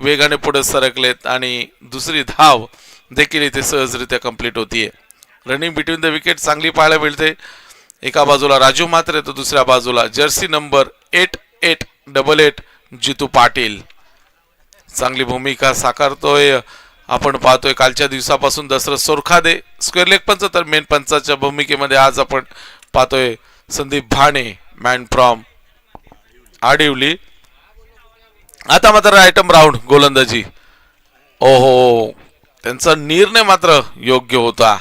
वेगाने पुढे सरकलेत आणि दुसरी धाव देखील इथे सहजरित्या कंप्लीट होतीये. रनिंग बिटवीन द विकेट चांगली पाहायला मिळते. एका बाजूला राजू म्हात्रे तर दुसऱ्या बाजूला जर्सी नंबर 8888 जितू पाटील चांगली भूमिका साकारतोय. आपण पाहतोय कालच्या दिवसापासून दशरथ सोरखादे स्क्वेअर लेग पंच तर मेन पंचाच्या भूमिकेमध्ये आज आपण पाहतोय संदीप भाणे मॅन फ्रॉम आडिवली. आता मात्र आयटम राऊंड गोलंदाजी. ओहो त्यांचा निर्णय मात्र योग्य होता.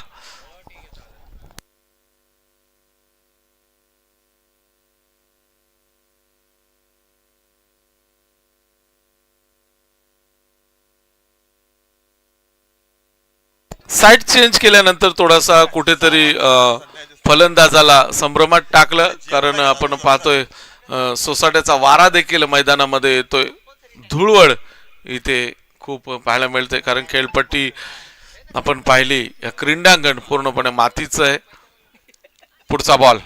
साईड चेंज केल्यानंतर थोडासा कुठेतरी फलंदाजाला संभ्रमात टाकलं. कारण आपण पाहतोय सोसाट्याचा वारा देखील मैदानामध्ये येतोय. धुळवड इथे खूप पाहायला मिळते कारण खेळपट्टी आपण पाहिली या क्रीडांगण पूर्णपणे मातीचं आहे. पुढचा बॉल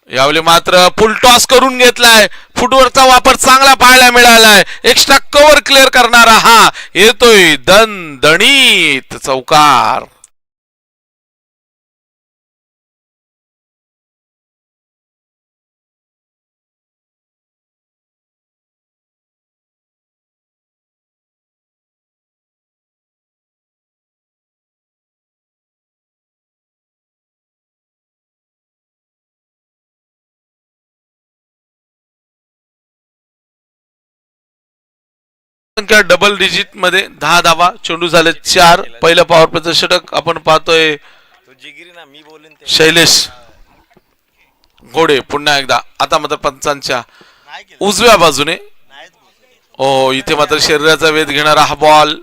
यावेळी मात्र फुल टॉस करून घेतलाय. फुटवरचा वापर चांगला पाहायला मिळालाय. एक्स्ट्रा कव्हर क्लिअर करणारा हा येतोय दणदणीत चौकार. संख्या डबल डिजिट मध्ये 10 धावा. चेंडू झाले 4. पहिलं पॉवर प्लेचं षटक आपण पाहतोय शैलेश घोडे पुन्हा एकदा. आता मात्र पंचांच्या उजव्या बाजूने इथे मात्र शरीराचा वेध घेणारा हा ball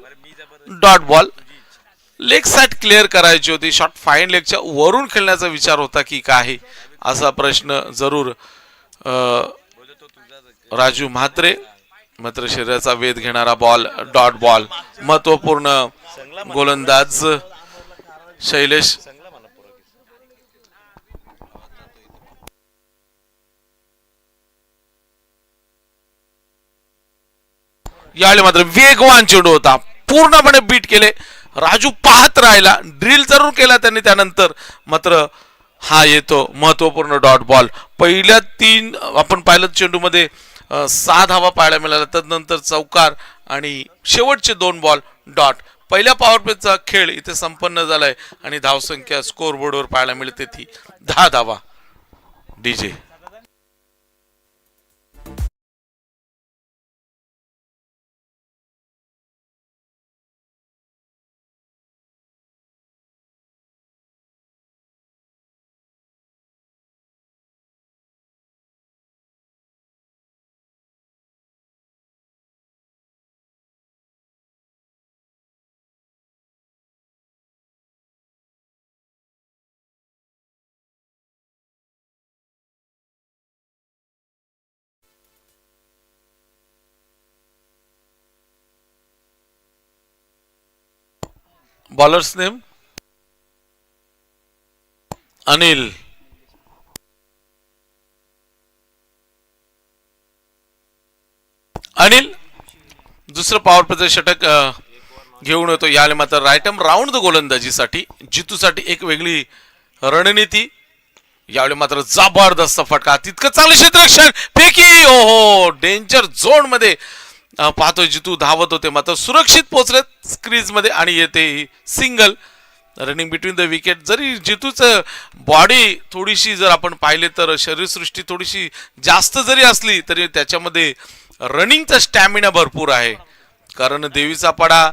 dot ball. Leg side clear करायची होती. शॉट फाईन लेगच्या वरून खेळण्याचा विचार होता की काय असा प्रश्न जरूर राजू म्हात्रे. मात्र शरीराचा वेध घेणारा बॉल डॉट बॉल. महत्वपूर्ण गोलंदाज शैलेश यावेळी मात्र वेगवान चेंडू होता. पूर्णपणे बीट केले. राजू पाहत राहिला. ड्रिल जरूर केला त्यांनी त्यानंतर. मात्र हा येतो महत्वपूर्ण डॉट बॉल. पहिल्या 3 आपण पाहिलं चेंडू मध्ये 6 धावा पाहायला मिळाला. त्यानंतर चौकार आणि शेवटचे 2 बॉल डॉट. पहिल्या पॉवर प्लेचा खेळ इथे संपन्न झालाय आणि धावसंख्या स्कोर बोर्डवर पाहायला मिळते ती 10 धावा. DJ bowlers name Anil. Anil दुसरं पॉवर प्लेचं षटक घेऊन येतो. याला मात्र रायटम राऊंड गोलंदाजीसाठी जितूसाठी एक वेगळी रणनीती. यावेळी मात्र जबरदस्त फटका. तितकं चांगलं क्षेत्ररक्षण फेकी. ओहो डेंजर झोन मध्ये पाहतोय जितू धावत होते. मात्र सुरक्षित पोहोचलेत स्क्रीज मध्ये आणि येते single. Running between the wicket. जरी जितूचं बॉडी थोडीशी जर आपण पाहिले तर शरीरसृष्टी थोडीशी जास्त जरी असली तरी त्याच्यामध्ये रनिंगचा स्टॅमिना भरपूर आहे. कारण देवीचा पाडा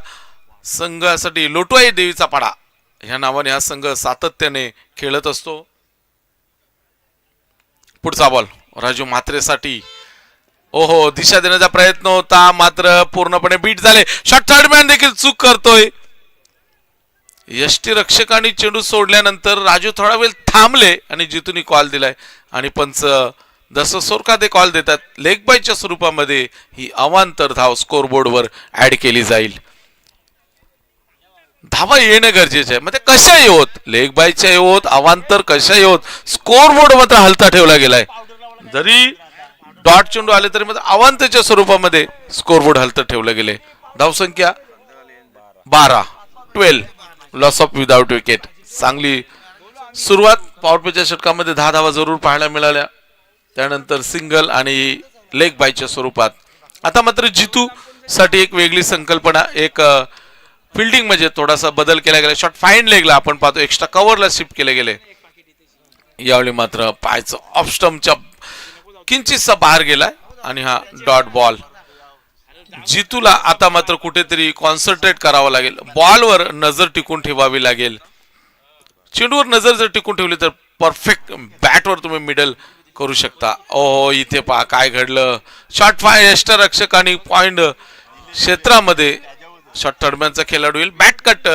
संघासाठी लोटवाई देवीचा पाडा ह्या नावाने हा संघ सातत्याने खेळत असतो. पुढचा बॉल राजू म्हात्रेसाठी. ओहो दिशा देण्याचा प्रयत्न होता मात्र पूर्णपणे बीट झाले. शॉट थर्डमॅन देखील चूक करतोय. यष्टी रक्षकांनी चेंडू सोडल्यानंतर राजू थोडा वेळ थांबले आणि जितूनी कॉल दिलाय आणि पंच दशरथ सोरखादे कॉल देतात. लेग बायच्या स्वरूपामध्ये ही अवांतर धाव स्कोरबोर्डवर ऍड केली जाईल. धावा येणं गरजेचं आहे. म्हणजे कशाही होत लेग बायच्या होत अवांतर कशाही होत स्कोरबोर्ड मात्र हलता ठेवला गेलाय. जरी डॉट चेंडू आले तरी मात्र अवांतरच्या स्वरूपामध्ये स्कोरबोर्ड हलतं ठेवलं गेले. धावसंख्या 12 लॉस ऑफ विदाउट विकेट. चांगली सुरुवात. पॉवर प्लेच्या षटकामध्ये 10 धावा जरूर पाहायला मिळाल्या, त्यानंतर सिंगल आणि लेग बायच्या स्वरूपात. आता मात्र जितू साठी एक वेगळी संकल्पना, एक फिल्डिंग म्हणजे थोडासा बदल केला गेला. शॉट फाईन लेगला आपण पाहतो एक्स्ट्रा कव्हरला शिफ्ट केले गेले. यावेळी मात्र पायचं ऑफ स्टंपच्या किंचितसा बाहेर गेलाय आणि हा डॉट बॉल. जितूला आता मात्र कुठेतरी कॉन्सन्ट्रेट करावं लागेल, बॉलवर नजर टिकून ठेवावी लागेल. चेंडूवर नजर जर टिकून ठेवली तर परफेक्ट बॅटवर तुम्ही मिडल करू शकता. ओ इथे पहा काय घडलं. शॉट फाय यष्टरक्षक आणि पॉइंट क्षेत्रामध्ये शॉट दरम्यानचा खेळाडू येईल. Bat cut.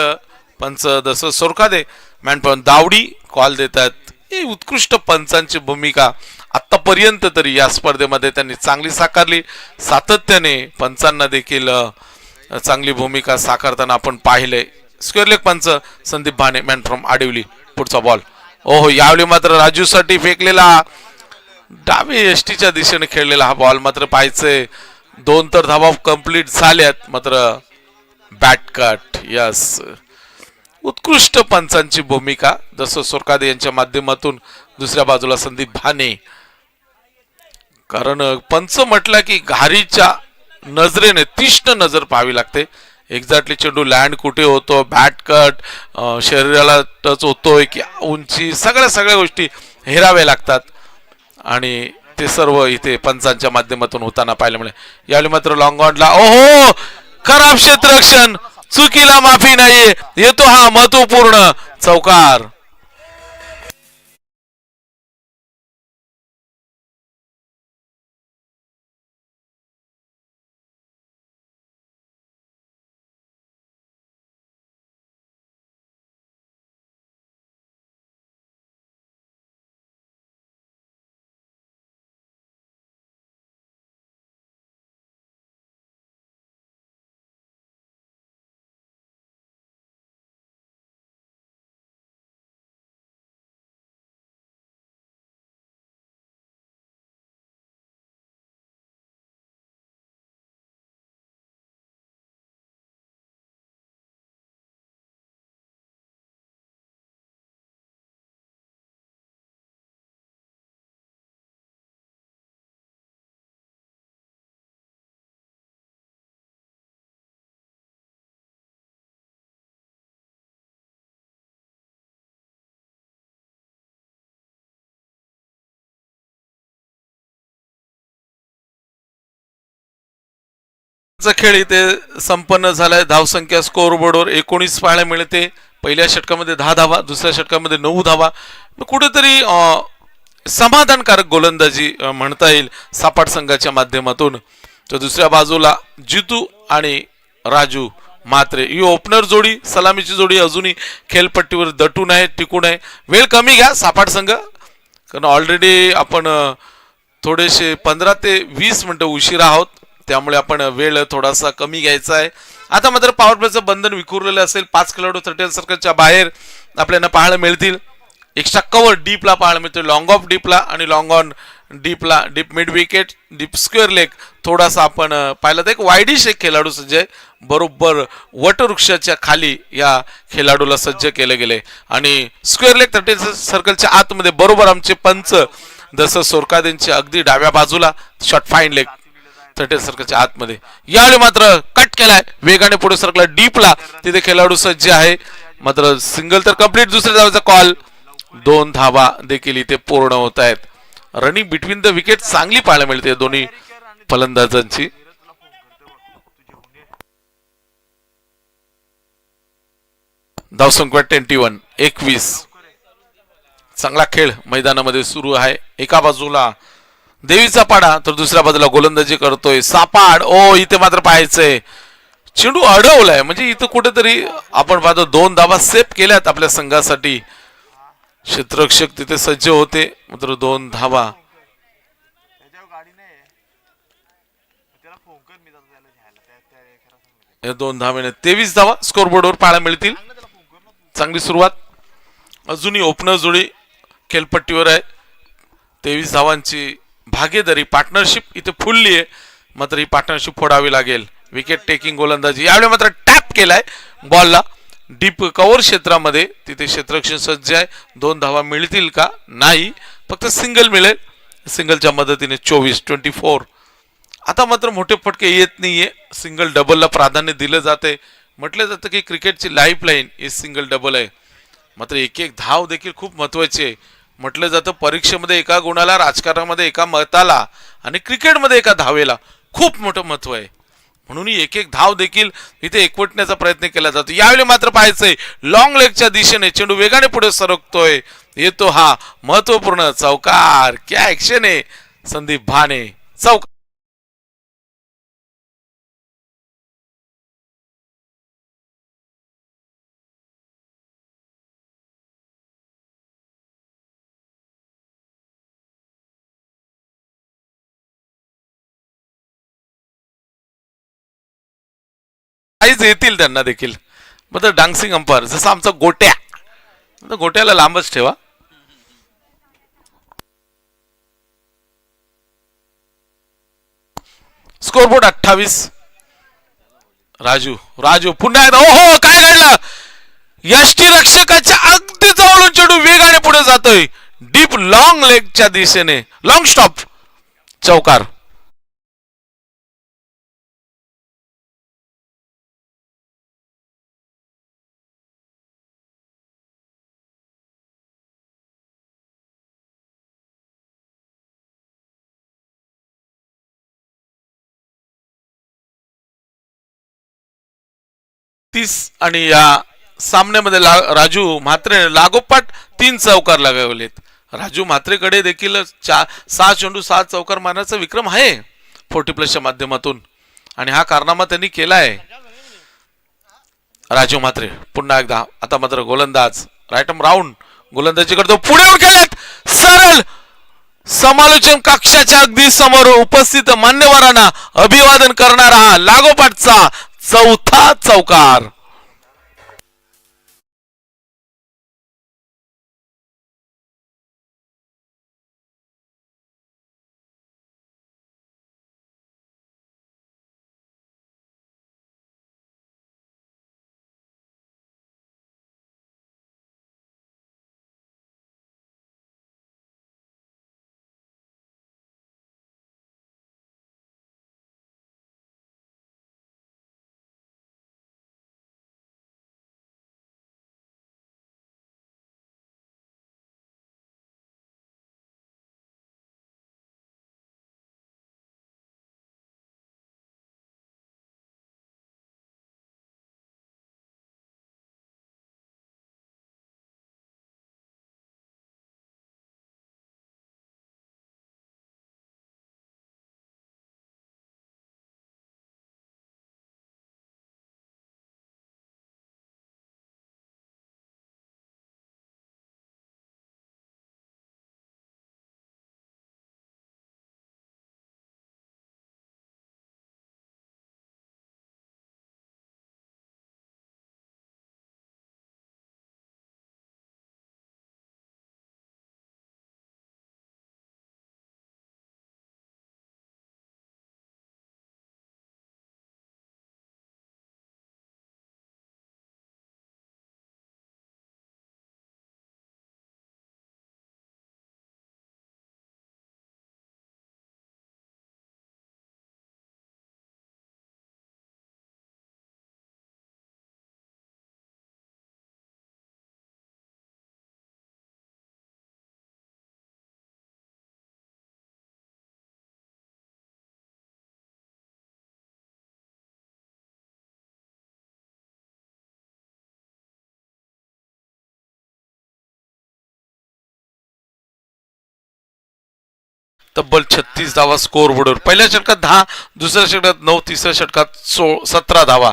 पंच जसं सोरखादे मॅन पण दावडी कॉल देतात. ही उत्कृष्ट पंचांची भूमिका आतापर्यंत तरी या स्पर्धेमध्ये त्यांनी चांगली साकारली. सातत्याने पंचांना देखील चांगली भूमिका साकारताना आपण पाहिले. स्क्वेअर लेग पंच संदीप भाने मॅन फ्रॉम आडिवली. पुढचा बॉल. ओहो यावेळी मात्र राजूसाठी फेकलेला डावे एसटीच्या दिशेने खेळलेला हा बॉल मात्र पाहायचे. 2 तर धावा कंप्लीट झाल्यात, मात्र बॅट कट. यस, उत्कृष्ट पंचांची भूमिका जसं सोरकादे यांच्या माध्यमातून. दुसऱ्या बाजूला संदीप भाने, कारण पंच म्हटलं की घारीच्या नजरेने तीक्ष्ण नजर पाहावी लागते. एक्झॅक्टली चेंडू लँड कुठे होतो, बॅट कट, शरीराला टच होतोय की उंची, सगळ्या गोष्टी हेराव्या लागतात आणि ते सर्व इथे पंचांच्या माध्यमातून होताना पाहायला मिळेल. यावेळी मात्र लॉंग ऑनला ओहो खराब क्षेत्ररक्षण, चुकीला माफी नाही. येतो हा महत्वपूर्ण चौकार. खेळ इथे संपन्न झालाय. धावसंख्या स्कोअरबोर्डवर 19 पाहायला मिळते. पहिल्या षटकामध्ये 10 धावा, दुसऱ्या षटकामध्ये 9 धावा. कुठेतरी समाधानकारक गोलंदाजी म्हणता येईल सापाट संघाच्या माध्यमातून. तर दुसऱ्या बाजूला जितू आणि राजू मात्रे ही ओपनर जोडी, सलामीची जोडी अजूनही खेळपट्टीवर दटून आहे, टिकून आहे. वेळ कमी घ्या सापाट संघ, कारण ऑलरेडी आपण थोडेसे 15 ते 20 मिनिटं उशिरा आहोत, त्यामुळे आपण वेळ थोडासा कमी घ्यायचा आहे. आता मात्र पॉवर प्लेचं बंधन विखुरलेलं असेल. 5 खेळाडू 30 सर्कलच्या बाहेर आपल्याला पाहायला मिळतील. एक्स्ट्रा कव्हर डीपला पाहायला मिळतो, लॉंग ऑफ डीपला आणि लॉंग ऑन डीपला. Deep mid wicket, deep square leg थोडासा आपण पाहिलं तर एक वाईडिश एक खेळाडू सज्ज आहे. बरोबर वटवृक्षाच्या खाली या खेळाडूला सज्ज केले गेले आणि स्क्वेअर लेग 30 सर्कलच्या आतमध्ये बरोबर आमचे पंच जसं सोरकादेंचे अगदी डाव्या बाजूला. शॉट फाईन लेग 30 सर्कलच्या आतमध्ये. यावेळी मात्र कट केलाय, वेगाने पुढे सरकला डीपला, तिथे खेळाडू सज्ज आहे. मात्र सिंगल तर कंप्लीट. दुसऱ्या धावाचा कॉल. 2 धावा देखील इथे पूर्ण होत आहेत. रनिंग बिटवीन द विकेट चांगली पाहायला मिळते दोन्ही फलंदाजांची. धावसंख्या 21. चांगला खेळ मैदानामध्ये सुरू आहे. एका बाजूला देवीचा पाडा तर दुसऱ्या बाजूला गोलंदाजी करतोय सापाड. ओ इथे मात्र पाहायचंय चेंडू अडवलाय, म्हणजे इथं कुठेतरी आपण पाहतो 2 धावा सेव्ह केल्यात आपल्या संघासाठी. क्षेत्ररक्षक तिथे सज्ज होते, मात्र 2 धावा. 2 धावेने 23 धावा स्कोरबोर्डवर पाहायला मिळतील. चांगली सुरुवात. अजूनही ओपनर जोडी खेळपट्टीवर आहे. 23 धावांची भागीदारी पार्टनरशिप इथे फुलली आहे, मात्र ही पार्टनरशिप फोडावी लागेल. विकेट टेकिंग गोलंदाजी. यावेळी मात्र टॅप केलाय बॉलला डीप कव्हर क्षेत्रामध्ये. तिथे क्षेत्ररक्षण सज्ज आहे. 2 धावा मिळतील का? नाही, फक्त सिंगल मिळेल. सिंगलच्या मदतीने 24. आता मात्र मोठे फटके येत नाहीये. सिंगल डबलला प्राधान्य दिलं जाते. म्हटलं जातं की क्रिकेटची लाईफलाईन ही सिंगल डबल आहे. मात्र एक एक धाव देखील खूप महत्वाची आहे. म्हटलं जातं परीक्षेमध्ये एका गुणाला, राजकारणामध्ये एका मताला आणि क्रिकेटमध्ये एका धावेला खूप मोठं महत्व आहे. म्हणून एक एक धाव देखील इथे एकवटण्याचा प्रयत्न केला जातो. यावेळी मात्र पाहायचंय लॉंग लेगच्या दिशेने चेंडू वेगाने पुढे सरकतोय. येतो हा महत्वपूर्ण चौकार. क्या ऍक्शन आहे संदीप भाने. चौकार. प्राईज येतील त्यांना देखील. मग डान्सिंग अंपायर जसं आमचा गोट्या, गोट्याला लांबच ठेवा. स्कोरबोर्ड 28. राजू पुन्हा एकदा. ओहो, काय घडलं? यष्टी रक्षकाच्या अगदी जवळून चेंडू वेगाने पुढे जातोय डीप लॉंग लेगच्या दिशेने. Long stop. चौकार. आणि या सामन्यामध्ये राजू म्हात्रे लागोपाठ 3 चौकार लगावलेत. राजू म्हात्रेकडे देखील 6 चेंडू 7 चौकार मारण्याचा विक्रम आहे 40+ माध्यमातून आणि हा कारनामा त्यांनी केला आहे. राजू म्हात्रे पुन्हा एकदा. आता मात्र गोलंदाज रायटम राऊंड गोलंदाजी करतो. पुढे येऊन खेळत सरळ समालोचन कक्षाच्या अगदी समोर उपस्थित मान्यवरांना अभिवादन करणारा लागोपाठचा 4था चौकार. तब्बल 36 धावा स्कोर बोर्डवर. पहिल्या षटकात 10, दुसऱ्या षटकात 9, तिसऱ्या षटकात 17 धावा.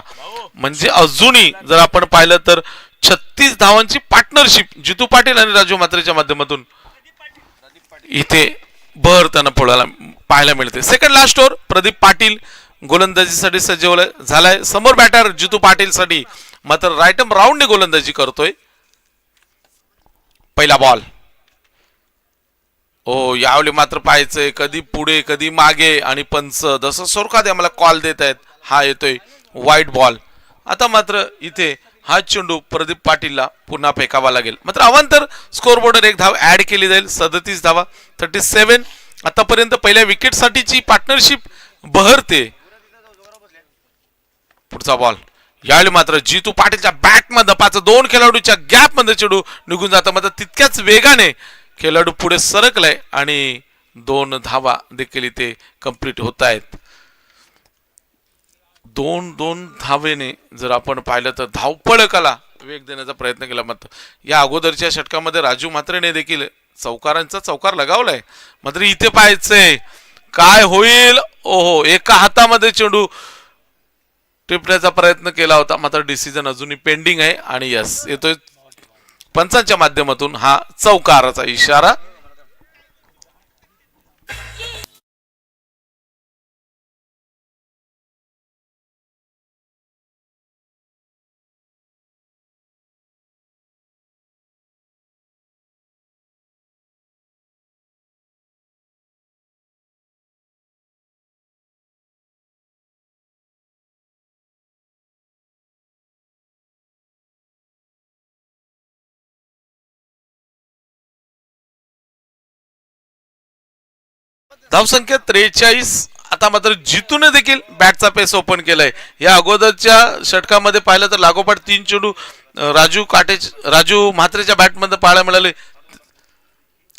म्हणजे अजूनही जर आपण पाहिलं तर 36 धावांची पार्टनरशिप जितू पाटील आणि राजू म्हात्रेच्या माध्यमातून इथे भर त्यांना पाहायला मिळते. Second last over Pradeep Patil गोलंदाजीसाठी सज्ज झालाय. समोर बॅटर जितू पाटील साठी मात्र रायटम राऊंड गोलंदाजी करतोय. पहिला बॉल. ओ, यावेळी मात्र पाहायचंय कधी पुढे कधी मागे आणि पंच जसं स्वरूपात आम्हाला कॉल देत आहेत हा येतोय वाईट बॉल. आता मात्र इथे हा चेंडू प्रदीप पाटीलला पुन्हा फेकावा लागेल. मात्र अवांतर स्कोर बोर्डर एक धाव ऍड केली जाईल. 37 धावा 37. आतापर्यंत पहिल्या विकेट साठीची पार्टनरशिप बहरते. पुढचा बॉल यावेळी मात्र जितू पाटीलच्या बॅट मध्ये 2 खेळाडूच्या गॅप मध्ये चेंडू निघून जाता. मात्र तितक्याच वेगाने खेळाडू पुढे सरकलाय आणि 2 धावा देखील इथे कंप्लीट होत आहेत. 2 धावेने जर आपण पाहिलं तर धावपळकाला वेग देण्याचा प्रयत्न केला. मात्र या अगोदरच्या षटकामध्ये राजू म्हात्रेने देखील चौकारांचा चौकार लगावलाय. मात्र इथे पाहायचंय काय होईल. ओहो, एका हातामध्ये चेंडू टिपण्याचा प्रयत्न केला होता. मात्र डिसिजन अजूनही पेंडिंग आहे आणि यस येतोय पंचांच्या माध्यमातून हा चौकाराचा इशारा. धावसंख्या 43. आता मात्र जितूने देखील बॅटचा पेस ओपन केलाय. या अगोदरच्या षटकामध्ये पाहिलं तर लागोपाठ 3 चेंडू राजू म्हात्रेच्या बॅटमध्ये पाहायला मिळाले.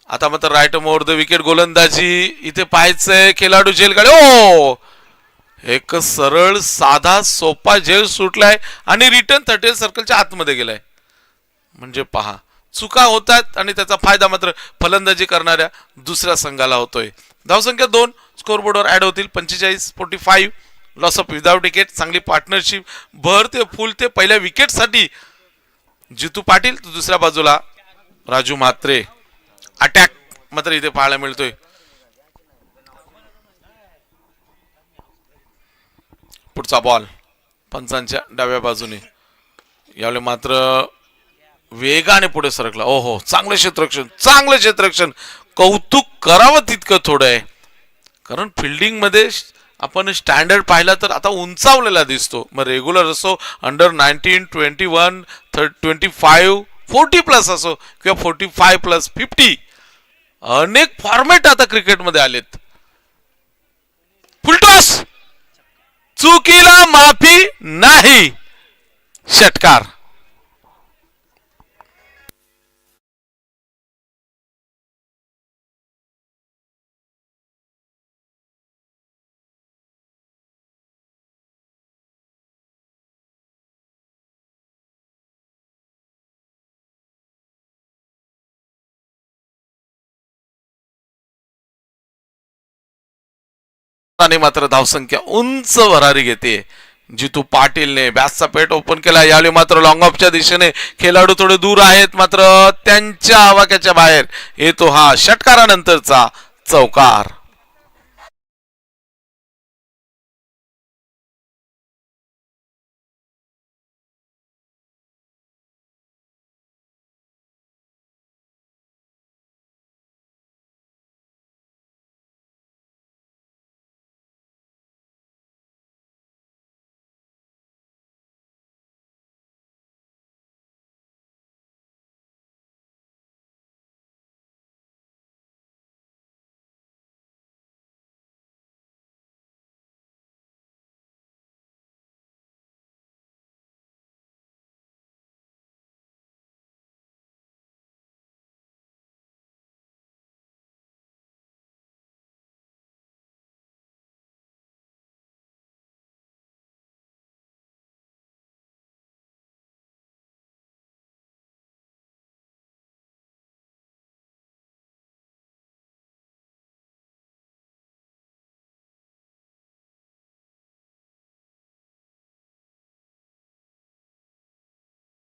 आता मात्र राईट मोर द विकेट गोलंदाजी इथे पाहायचंय खेळाडू झेलगाडी. ओ, एक सरळ साधा सोपा झेल सुटलाय आणि रिटर्न 30 सर्कलच्या आतमध्ये गेलाय. म्हणजे पहा चुका होतात आणि त्याचा फायदा मात्र फलंदाजी करणाऱ्या दुसऱ्या संघाला होतोय. धावसंख्या 2 स्कोरबोर्डवर ऍड होतील. 45-45 लॉस ऑफ विदाउट विकेट. चांगली पार्टनरशिप भरते फुलते. पहिल्या विकेट साठी जितू पाटील, दुसऱ्या बाजूला राजू म्हात्रे. अटॅक मात्र इथे पाहायला मिळतोय. पुढचा बॉल पंचांच्या डाव्या बाजूने. यावेळी मात्र वेगाने पुढे सरकला. ओहो, चांगलं क्षेत्ररक्षण. कौतुक करावं तितकं थोडं आहे. कारण फिल्डिंग मध्ये आपण स्टँडर्ड पाहिला तर आता उंचावलेला दिसतो. मग रेग्युलर असो, अंडर 19, 21, 25, 40 प्लस असो किंवा 45 प्लस 50, अनेक फॉर्मॅट आता क्रिकेटमध्ये आलेत. फुलटॉस, चुकीला माफी नाही. षटकार. मात्र धावसंख्या उंच भरारी घेते. जितू पाटीलने बॅसचा पेट ओपन केला. यावेळी मात्र लॉंग ऑफच्या दिशेने खेळाडू थोडे दूर आहेत. मात्र त्यांच्या आवाक्याच्या बाहेर येतो हा षटकारानंतरचा चौकार.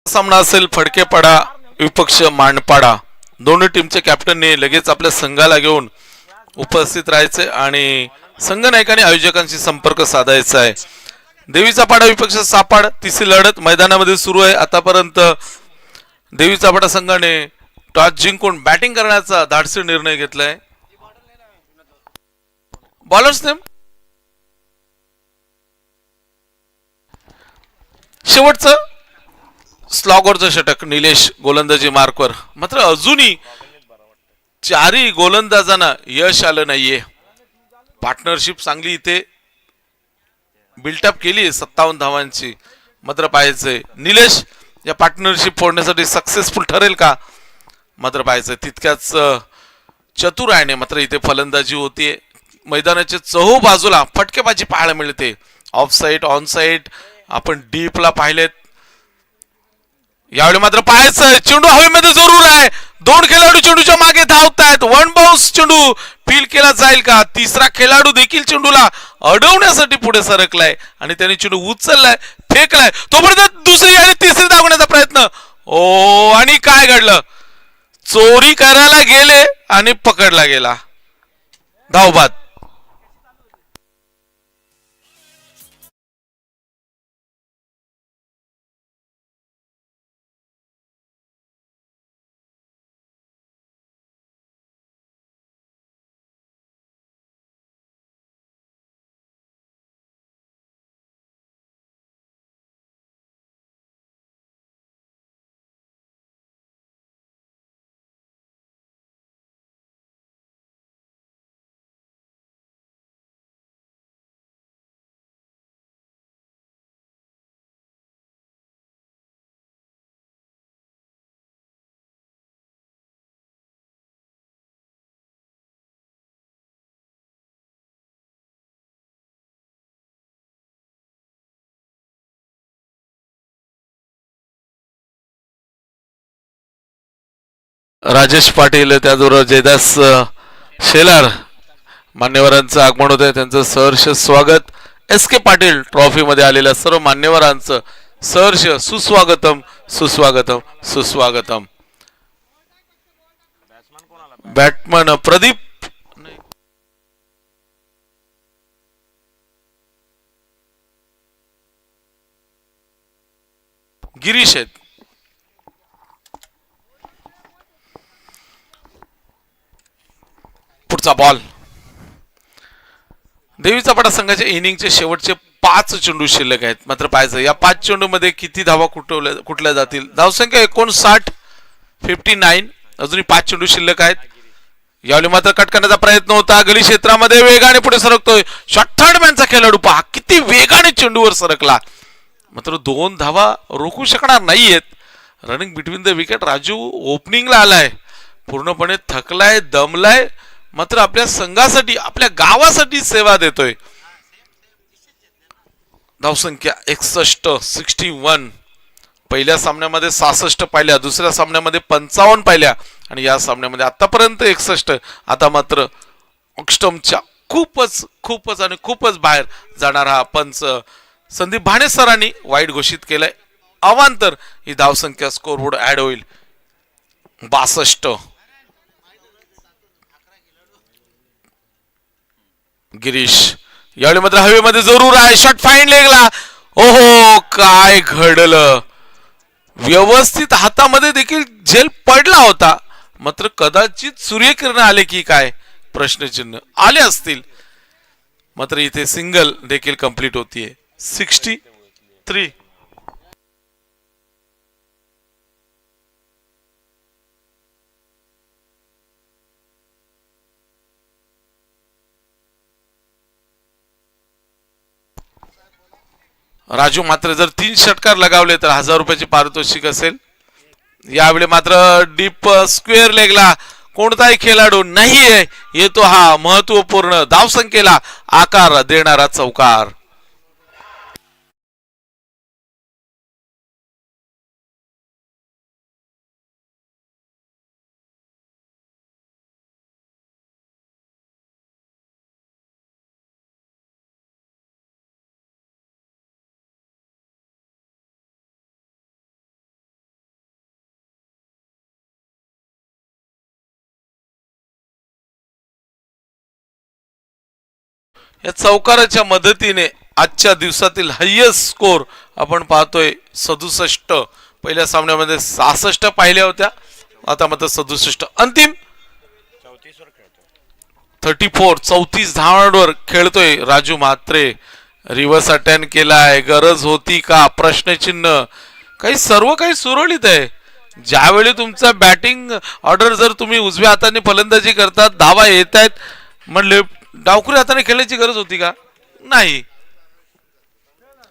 सामना असेल फडकेपाडा विपक्ष मांडपाडा. दोन्ही टीमचे कॅप्टनने लगेच आपल्या संघाला घेऊन उपस्थित राहायचे आणि संघनायकांनी आयोजकांशी संपर्क साधायचा आहे. देवीचा पाडा विपक्ष सापाड. तिसरी लढत मैदानामध्ये सुरू आहे. आतापर्यंत देवीचा पाडा संघाने टॉस जिंकून बॅटिंग करण्याचा धाडसी निर्णय घेतलाय. बॉलर्स नेम शेवटचं स्लॉगरचं षटक निलेश गोलंदाजी मार्कवर. मात्र अजूनही चारही गोलंदाजांना यश आलं नाहीये. पार्टनरशिप चांगली इथे बिल्टअप केली 57 धावांची. मात्र पाहायचंय निलेश या पार्टनरशिप फोडण्यासाठी सक्सेसफुल ठरेल का. मात्र पाहायचंय तितक्याच चतुर आहे. मात्र इथे फलंदाजी होतीये. मैदानाच्या चहू बाजूला फटकेबाजी पाहायला मिळते. ऑफ साईड ऑन साईड आपण डीपला पाहिलेत. यावेळी मात्र पाहायचं चेंडू हवेमध्ये जरूर आहे. दोन खेळाडू चेंडूच्या मागे धावतायत. वन बाउन्स चेंडू फील केला जाईल का. तिसरा खेळाडू देखील चेंडूला अडवण्यासाठी पुढे सरकलाय आणि त्याने चेंडू उचललाय फेकलाय. तोपर्यंत दुसरी आणि तिसरी धावण्याचा प्रयत्न. ओ आणि काय घडलं. चोरी करायला गेले आणि पकडला गेला. धावबाद. राजेश पाटील त्याचबरोबर जयदास शेलार मान्यवरांचं आगमन होत आहे. त्यांचं सहर्ष स्वागत. एस के पाटील ट्रॉफी मध्ये आलेल्या सर्व मान्यवरांचं सहर्ष सुस्वागतम सुस्वागतम सुस्वागतम. बॅट्समन प्रदीप गिरीश आहेत. पुढचा बॉल. देवीचा पाडा संघाच्या इनिंगचे शेवटचे 5 चेंडू शिल्लक आहेत. मात्र पाहायचं या 5 चेंडू मध्ये किती धावा कुठल्या जातील. धावसंख्या 59 59. अजूनही 5 चेंडू शिल्लक आहेत. यावेळी मात्र कट करण्याचा प्रयत्न होता. गली क्षेत्रामध्ये वेगाने पुढे सरकतोय. शॉर्टहँडमॅनचा खेळाडू पहा किती वेगाने चेंडूवर सरकला. मात्र 2 धावा रोखू शकणार नाहीयेत. Running between the wicket. Raju ओपनिंगला आलाय. पूर्णपणे थकलाय दमलाय. मात्र आपल्या संघासाठी आपल्या गावासाठी सेवा देतोय. धावसंख्या 61 61. पहिल्या सामन्यामध्ये 66 पाहिल्या. दुसऱ्या सामन्यामध्ये 55 पाहिल्या आणि या सामन्यामध्ये आतापर्यंत 61. आता मात्र ऑक्स्टमच्या खूपच खूपच आणि खूपच बाहेर जाणारा हा पंच संदीप भाणे सरांनी वाईट घोषित केलाय. अवांतर ही धावसंख्या स्कोरबोर्ड ऍड होईल. 62. गिरीश यावेळी मात्र हवेमध्ये जरूर आहे. शॉट फाईन लेगला. ओहो काय घडलं. व्यवस्थित हातामध्ये देखील झेल पडला होता. मात्र कदाचित सूर्यकिरण आले की काय प्रश्नचिन्ह आले असतील. मात्र इथे सिंगल देखील कंप्लीट होतीये. 63. राजू मात्र जर 3 षटकार लगावले तर 1000 रुपयाची पारितोषिक असेल. यावेळी मात्र डीप स्क्वेअर लेगला कोणताही खेळाडू नाहीये. येतो हा महत्वपूर्ण धावसंख्येला आकार देणारा चौकार. या चौकाराच्या मदतीने आजच्या दिवसातील हायेस्ट स्कोर आपण पाहतोय 67. पहिल्या सामन्यामध्ये 66 पाहिल्या होत्या. आता मात्र 67. अंतिम 34 34 धावांवर खेळतोय राजू म्हात्रे. रिव्हर्स अटॅक केलाय, गरज होती का प्रश्नचिन्ह. सर्व काही सुरळीत आहे. ज्यावेळी तुमचा बॅटिंग ऑर्डर जर तुम्ही उजव्या हाताने फलंदाजी करतात, धावा येत आहेत म्हणले, डावखुरी हाताने खेळण्याची गरज होती का? नाही.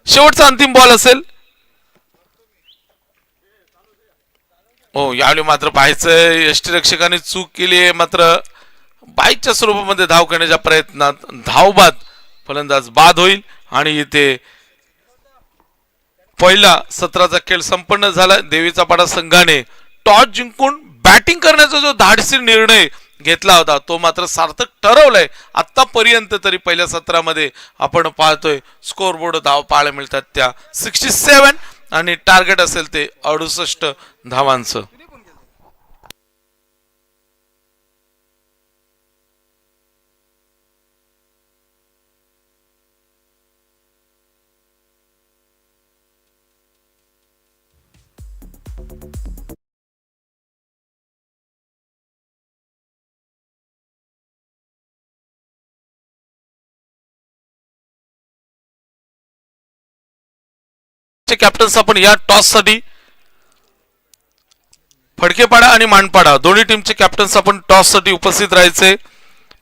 शेवटचा अंतिम बॉल असेल. हो, यावेळी मात्र पाहायचंय यष्टीरक्षकाने चूक केली आहे. मात्र बाईकच्या स्वरूपामध्ये धाव करण्याच्या प्रयत्नात धावबाद फलंदाज बाद होईल आणि इथे पहिला सत्राचा खेळ संपन्न झाला. देवीचा पाडा संघाने टॉस जिंकून बॅटिंग करण्याचा जो धाडसी निर्णय घेतला होता तो मात्र सार्थक ठरवलाय. आतापर्यंत तरी पहिल्या सत्रामध्ये आपण पाहतोय स्कोर बोर्ड धाव पाहायला मिळतात त्या 67 आणि टार्गेट असेल ते 68 धावांचं. कॅप्टन्स आपण या टॉस साठी फडकेपाडा आणि मानपाडा दोन्ही टीमचे कॅप्टन्स आपण टॉस साठी उपस्थित राहायचे.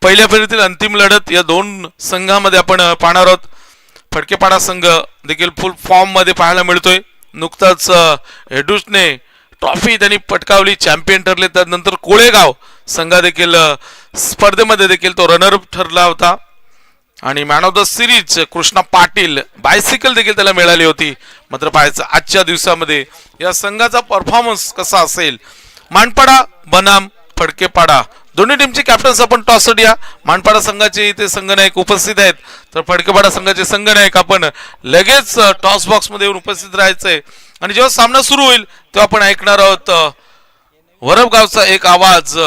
पहिल्या फेरीतील अंतिम लढत या दोन संघामध्ये आपण पाहणार आहोत. फडकेपाडा संघ देखील फुल फॉर्म मध्ये पाहायला मिळतोय. नुकताच हेडूसने ट्रॉफी त्यांनी पटकावली, चॅम्पियन ठरले. त्यानंतर कोळेगाव संघ देखील स्पर्धेमध्ये देखील तो रनरअप ठरला होता आणि man of the series Krishna Patil bicycle देखील त्याला मिळाली होती. मात्र पाहायचं आजच्या दिवसामध्ये या संघाचा परफॉर्मन्स कसा असेल. मानपाडा बनाम फडकेपाडा दोन्ही टीमचे कॅप्टन्स आपण टॉस साठी या. मानपाडा संघाचे इथे संघनायक उपस्थित आहेत तर फडकेपाडा संघाचे संघनायक आपण लगेच टॉस बॉक्स मध्ये येऊन उपस्थित राहायचंय. आणि जेव्हा सामना सुरू होईल तेव्हा आपण ऐकणार आहोत वरबगावचा एक आवाज,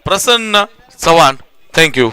प्रसन्न चव्हाण. थँक्यू.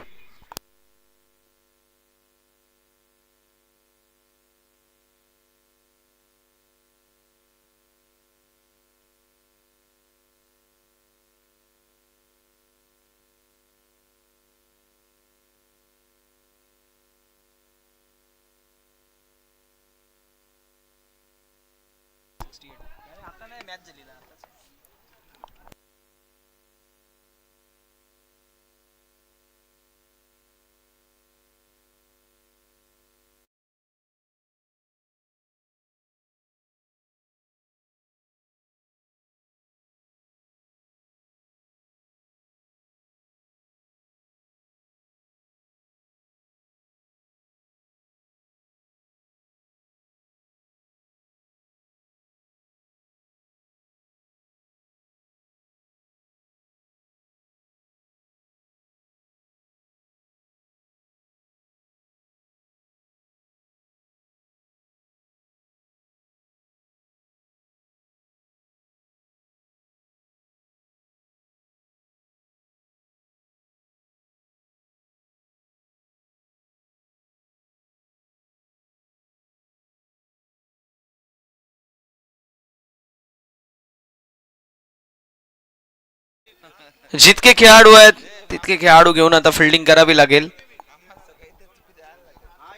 जितके खेळाडू आहेत तितके खेळाडू घेऊन आता फिल्डिंग करावी लागेल.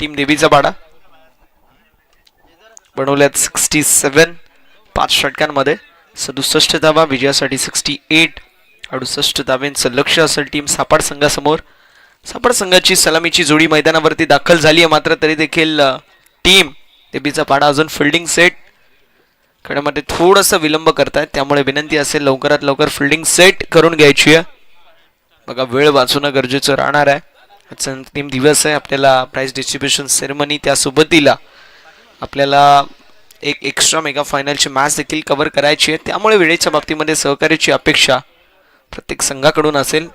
टीम देवीचा पाडा बनवल्यात 67 5 षटकांमध्ये 67 धावा, विजयासाठी 68. 68 धावांचं लक्ष्य असेल टीम सापड संघासमोर. सापड संघाची सलामीची जोडी मैदानावरती दाखल झाली आहे. मात्र तरी देखील टीम देवीचा पाडा अजून फिल्डिंग सेट करण्यामध्ये थोडासा विलंब करतायत. त्यामुळे विनंती असेल लवकरात लवकर फिल्डिंग सेट करून घ्यायची आहे. बघा वेळ वाचवणं गरजेचं राहणार आहे. आजचा अंतिम दिवस आहे. आपल्याला प्राइज डिस्ट्रीब्युशन सेरेमनी त्यासोबतीला आपल्याला एक एक्स्ट्रा मेगा फायनलची मॅच देखील कव्हर करायची आहे. त्यामुळे वेळेच्या बाबतीमध्ये सहकार्याची अपेक्षा प्रत्येक संघाकडून असेल.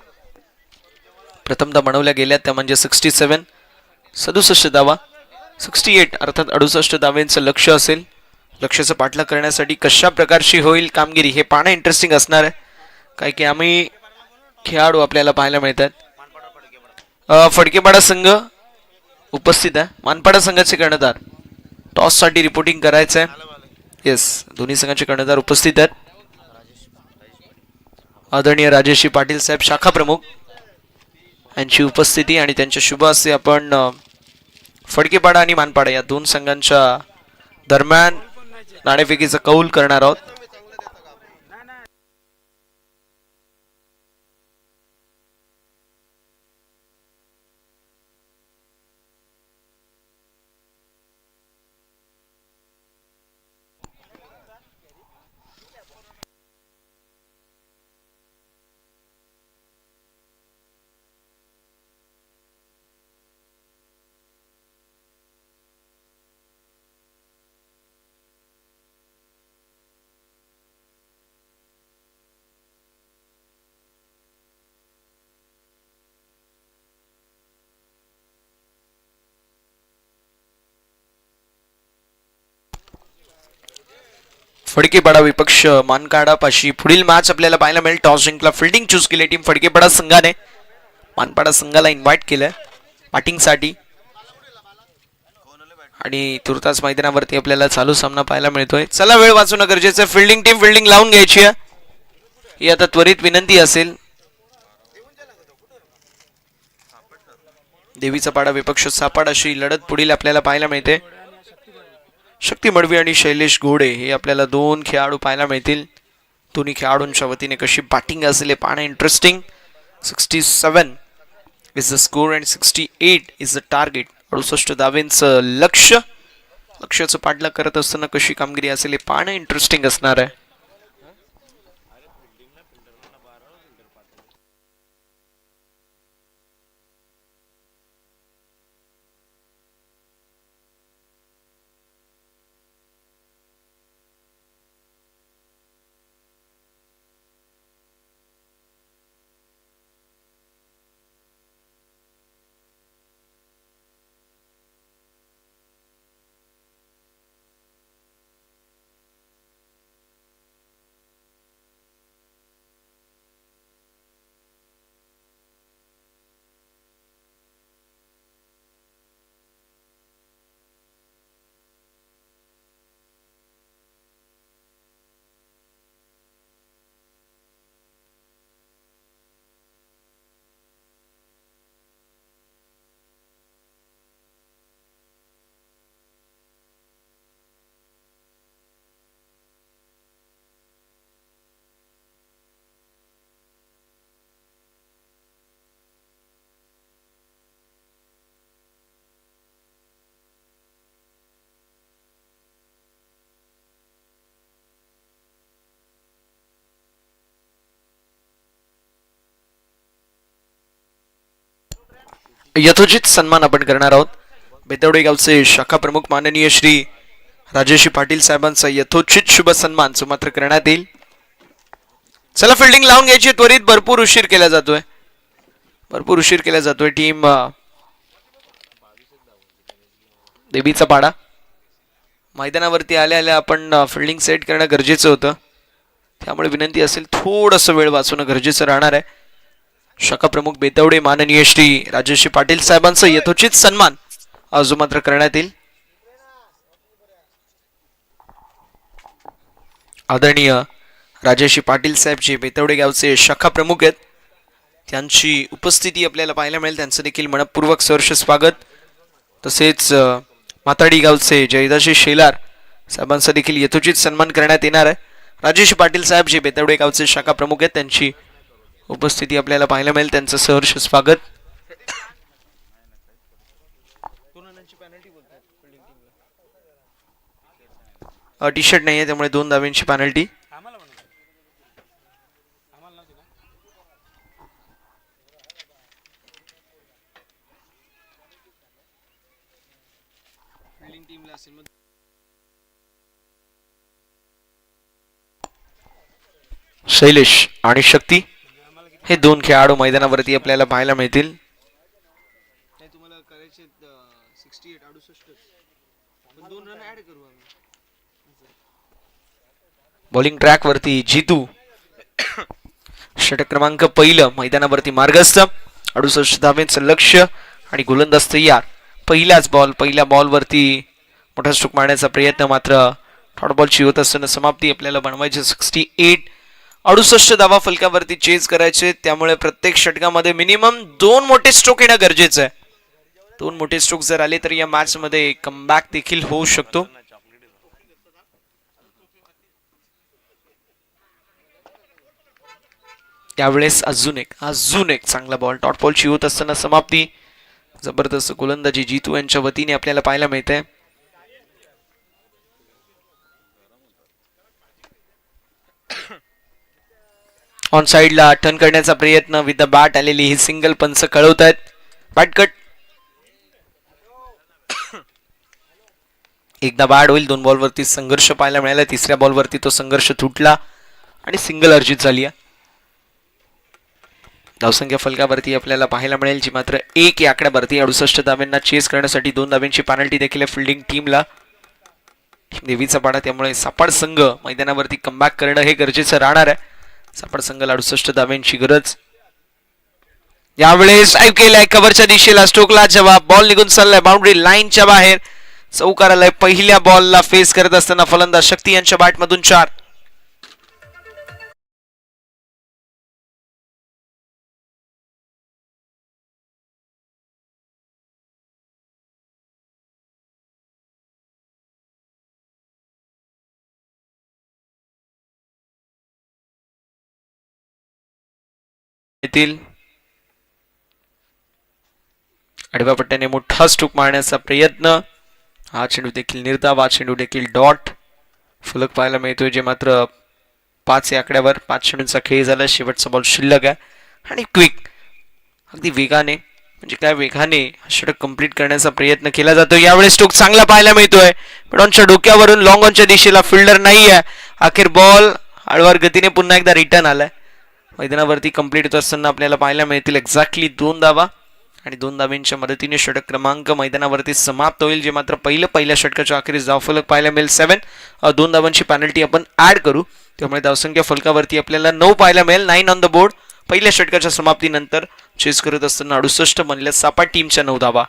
प्रथमतः बनवल्या गेल्या त्या म्हणजे 67 67 धावा, 68 अर्थात 68 धावांचं लक्ष्य असेल. लक्ष्याचं पाठलाग करण्यासाठी कशा प्रकारची होईल कामगिरी हे पाहणं इंटरेस्टिंग असणार आहे. काय की आम्ही खेळाडू आपल्याला पाहायला मिळतात. फडकेपाडा संघ उपस्थित आहे. मानपाडा संघाचे कर्णधार टॉस साठी रिपोर्टिंग करायचं आहे. येस, दोन्ही संघाचे कर्णधार उपस्थित आहेत. आदरणीय राजेशी पाटील साहेब शाखा प्रमुख यांची उपस्थिती आणि त्यांच्या शुभ हस्ते आपण फडकेपाडा आणि मानपाडा या दोन संघांच्या दरम्यान नाणेफेकीचा कौल करणार आहोत. फडकेपाडा विपक्ष मानकाडा पाशी पुढील मॅच आपल्याला पाहायला मिळेल. टॉस जिंकला, फिल्डिंग चूज केली टीम फडकेपाडा संघाने. मानपाडा संघाला इन्व्हाइट केलंय बॅटिंगसाठी आणि तुर्तास मैदानावरती आपल्याला चालू सामना पाहायला मिळतोय. चला वेळ वाचवणं गरजेचं आहे. फिल्डिंग टीम फिल्डिंग लावून घ्यायची आहे ही आता त्वरित विनंती असेल. देवीचा पाडा विपक्ष सापाड अशी लढत पुढील आपल्याला पाहायला मिळते. शक्ती मडवी आणि शैलेश घोडे हे आपल्याला दोन खेळाडू पाहायला मिळतील. दोन्ही खेळाडूंच्या वतीने कशी बॅटिंग असेल हे पाहणं interesting. 67 is the score and 68 is the target. 68 धावेंचं लक्ष्याचं पाठलाग करत असताना कशी कामगिरी असेल हे पाहणं इंटरेस्टिंग असणार आहे. यथोचित सन्मान आपण करणार आहोत. बेतवडे गावचे शाखा प्रमुख माननीय श्री राजेशी पाटील साहेबांचा यथोचित शुभ सन्मान सुमात्र करण्यात येईल. चला फिल्डिंग लावून घ्यायची त्वरित. भरपूर उशीर केला जातोय. टीम देवीचा पाडा मैदानावरती आल्या आपण फिल्डिंग सेट करणं गरजेचं होतं. त्यामुळे विनंती असेल थोडंसं वेळ वाचवणं गरजेचं राहणार आहे. शाखा प्रमुख बेतवडे माननीय श्री राजेशी पाटील साहेबांचा यथोचित सन्मान जो मात्र करण्यात येईल. आदरणीय राजेशी पाटील साहेब जे बेतवडे गावचे शाखा प्रमुख आहेत त्यांची उपस्थिती आपल्याला पाहायला मिळेल. त्यांचं देखील मनपूर्वक सहर्ष स्वागत. तसेच माताडी गावचे जयदाशी शेलार साहेबांचा देखील यथोचित सन्मान करण्यात येणार आहे. राजेशी पाटील साहेब जे बेतवडे गावचे शाखा प्रमुख आहेत त्यांची उपस्थिती आपल्याला पाहायला मिळेल. त्यांचं सहर्ष स्वागत. टी शर्ट नाही आहे त्यामुळे 2 धावेंची पॅनल्टी. शैलेश आणि शक्ती हे 2 खेळाडू मैदानावरती आपल्याला पाहायला मिळतील. बॉलिंग ट्रॅक वरती जितू षटक क्रमांक 1 मैदानावरती मार्गस्थ. 68 धावेंचं लक्ष्य आणि गोलंदाज तयार. पहिल्या बॉल वरती मोठा स्ट्रोक मारण्याचा प्रयत्न मात्र थर्ड बॉलची होत असताना समाप्ती आपल्याला बनवायची. 68 68 धावा फलकावरती चेज करायचे. त्यामुळे प्रत्येक षटकामध्ये मिनिमम 2 मोठे स्ट्रोक येणं गरजेचं आहे. दोन मोठे स्ट्रोक जर आले तर या मॅच मध्ये कमबॅक देखील होऊ शकतो. त्यावेळेस अजून एक चांगला बॉल डॉट बॉलची होत असताना समाप्ती. जबरदस्त गोलंदाजी जीतू यांच्या वतीने आपल्याला पाहायला मिळते. ऑन साइडला टर्न करण्याचा प्रयत्न विथ द बॅट आलेली ही सिंगल पंच कळवत आहेत. Bat cut. एकदा बॅट होईल. 2 बॉलवरती संघर्ष पाहायला मिळाला. तिसऱ्या बॉलवरती तो संघर्ष तुटला आणि सिंगल अर्जित झाली. धावसंख्या फलकावरती आपल्याला पाहायला मिळेल जी मात्र 1 या आकड्यावरती. 68 धाब्यांना चेस करण्यासाठी 2 धाब्यांची पेनल्टी देखील आहे फिल्डिंग टीमला. देवीचा पाडा, त्यामुळे सापड संघ मैदानावरती कमबॅक करणं हे गरजेचं राहणार आहे. सापड संघाला 68 धाब्यांची गरज. यावेळेस ड्राइव्ह केलाय कव्हरच्या दिशेला. स्टोकला जवाब. बॉल निघून चाललाय बाउंड्री लाईनच्या बाहेर. चौकार आलाय. पहिल्या बॉलला फेस करत असताना फलंदाज शक्ती यांच्या बॅटमधून 4. आडव्या पट्ट्याने मोठा स्ट्रोक मारण्याचा प्रयत्न. हा चेंडू देखील निर्धाव. हा चेंडू देखील डॉट. फलक पाहायला मिळतोय जे मात्र 5 या आकड्यावर. 5 चेंडूंचा खेळ झाला. शेवटचा बॉल शिल्लक आहे आणि क्विक अगदी वेगाने, म्हणजे काय वेगाने षटक कंप्लीट करण्याचा प्रयत्न केला जातो. यावेळेस स्ट्रोक चांगला पाहायला मिळतोय पण ऑनच्या डोक्यावरून लॉंग ऑनच्या दिशेला फिल्डर नाही आहे. अखेर बॉल हळवार गतीने पुन्हा एकदा रिटर्न आलाय. मैदानावरती कंप्लीट होत असताना आपल्याला पाहायला मिळतील एक्झॅक्टली 2 धावा आणि 2 धाब्यांच्या मदतीने षटक क्रमांक मैदानावरती समाप्त होईल. जे मात्र पहिल्या षटकाच्या अखेरीस धावफलक पाहायला मिळेल 7. 2 धावांची पेनल्टी आपण ऍड करू, त्यामुळे धावसंख्या फलकावरती आपल्याला 9 पाहायला मिळेल. 9 ऑन द बोर्ड. पहिल्या षटकाच्या समाप्तीनंतर चेस करत असताना 68 बनल्या सापाट टीमच्या 9 धावा.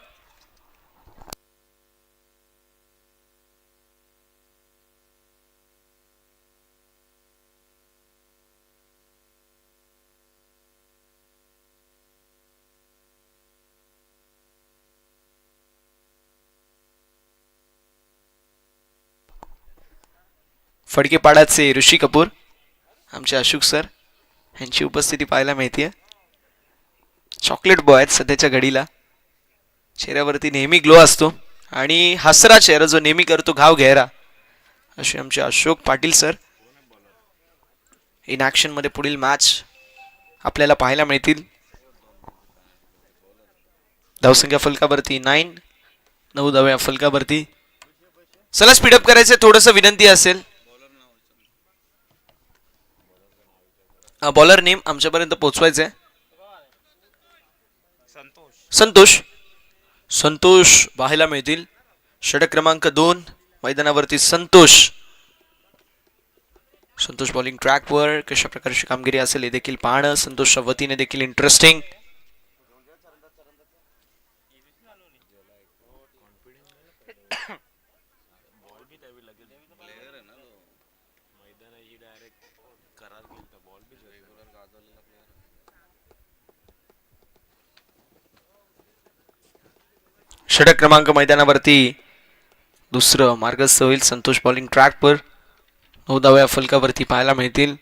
फडकेपाडाचे ऋषी कपूर, आमचे अशोक सर यांची उपस्थिती पाहायला मिळते. चॉकलेट बॉय आहेत सध्याच्या घडीला. चेहऱ्यावरती नेहमी ग्लो असतो आणि हसरा चेहरा जो नेहमी करतो घाव घ्यायरा, असे आमचे Ashok Patil sir in action मध्ये पुढील मॅच आपल्याला पाहायला मिळतील. धावसंख्या फलकावरती 9 धाव्या फलकावरती. चला स्पीडअप करायचं, थोडंसं विनंती असेल. बॉलर नेम आमच्यापर्यंत पोहोचवायचंय. संतोष पाहायला मिळतील. षटक क्रमांक 2 मैदानावरती संतोष बॉलिंग ट्रॅकवर कशा प्रकारची कामगिरी असेल हे देखील पाहणं संतोषच्या वतीने देखील इंटरेस्टिंग. षटक क्रमांक मैदानावरती दुसरं मार्गस्थ होईल. संतोष बॉलिंग ट्रॅकवर 9 धाव्या फलकावरती पाहायला मिळतील.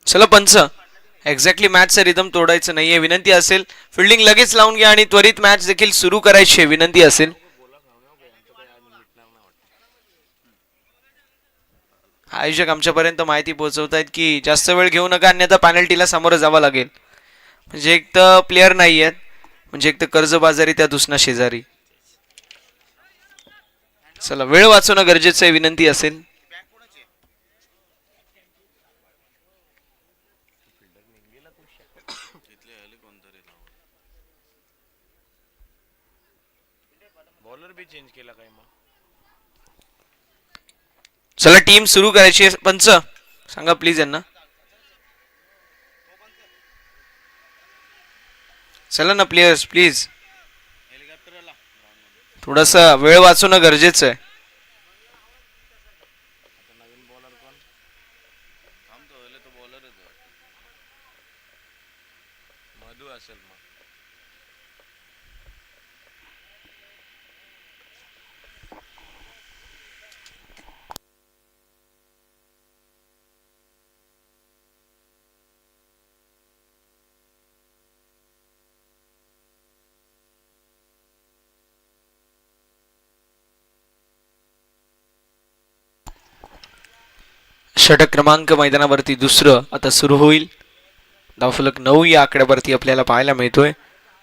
चला पंच, एक्झॅक्टली मॅचचा रिदम तोडायचं नाहीये. विनंती असेल फिल्डिंग लगेच लावून घ्या आणि त्वरित मॅच देखील सुरू करायची आहे. विनंती असेल. आयोजक आमच्यापर्यंत माहिती पोहोचवतायत की जास्त वेळ घेऊ नका, अन्यथा पेनल्टीला सामोरं जावं लागेल. म्हणजे एक तर प्लेअर नाही आहेत, म्हणजे एक तर कर्जबाजारी, त्या दुसरा शेजारी. चला वेळ वाचवणं गरजेचं आहे. विनंती असेल. बॉलर भी चेंज केला काय मग? चला टीम सुरू करायची आहे. पंच सांगा प्लीज यांना. चला ना प्लेयर्स प्लीज, थोडासा वेळ वाचवणं गरजेचं आहे. षटक क्रमांक मैदानावरती दुसरं आता सुरू होईल. धावफलक 9 या आकड्यावरती आपल्याला पाहायला मिळतोय.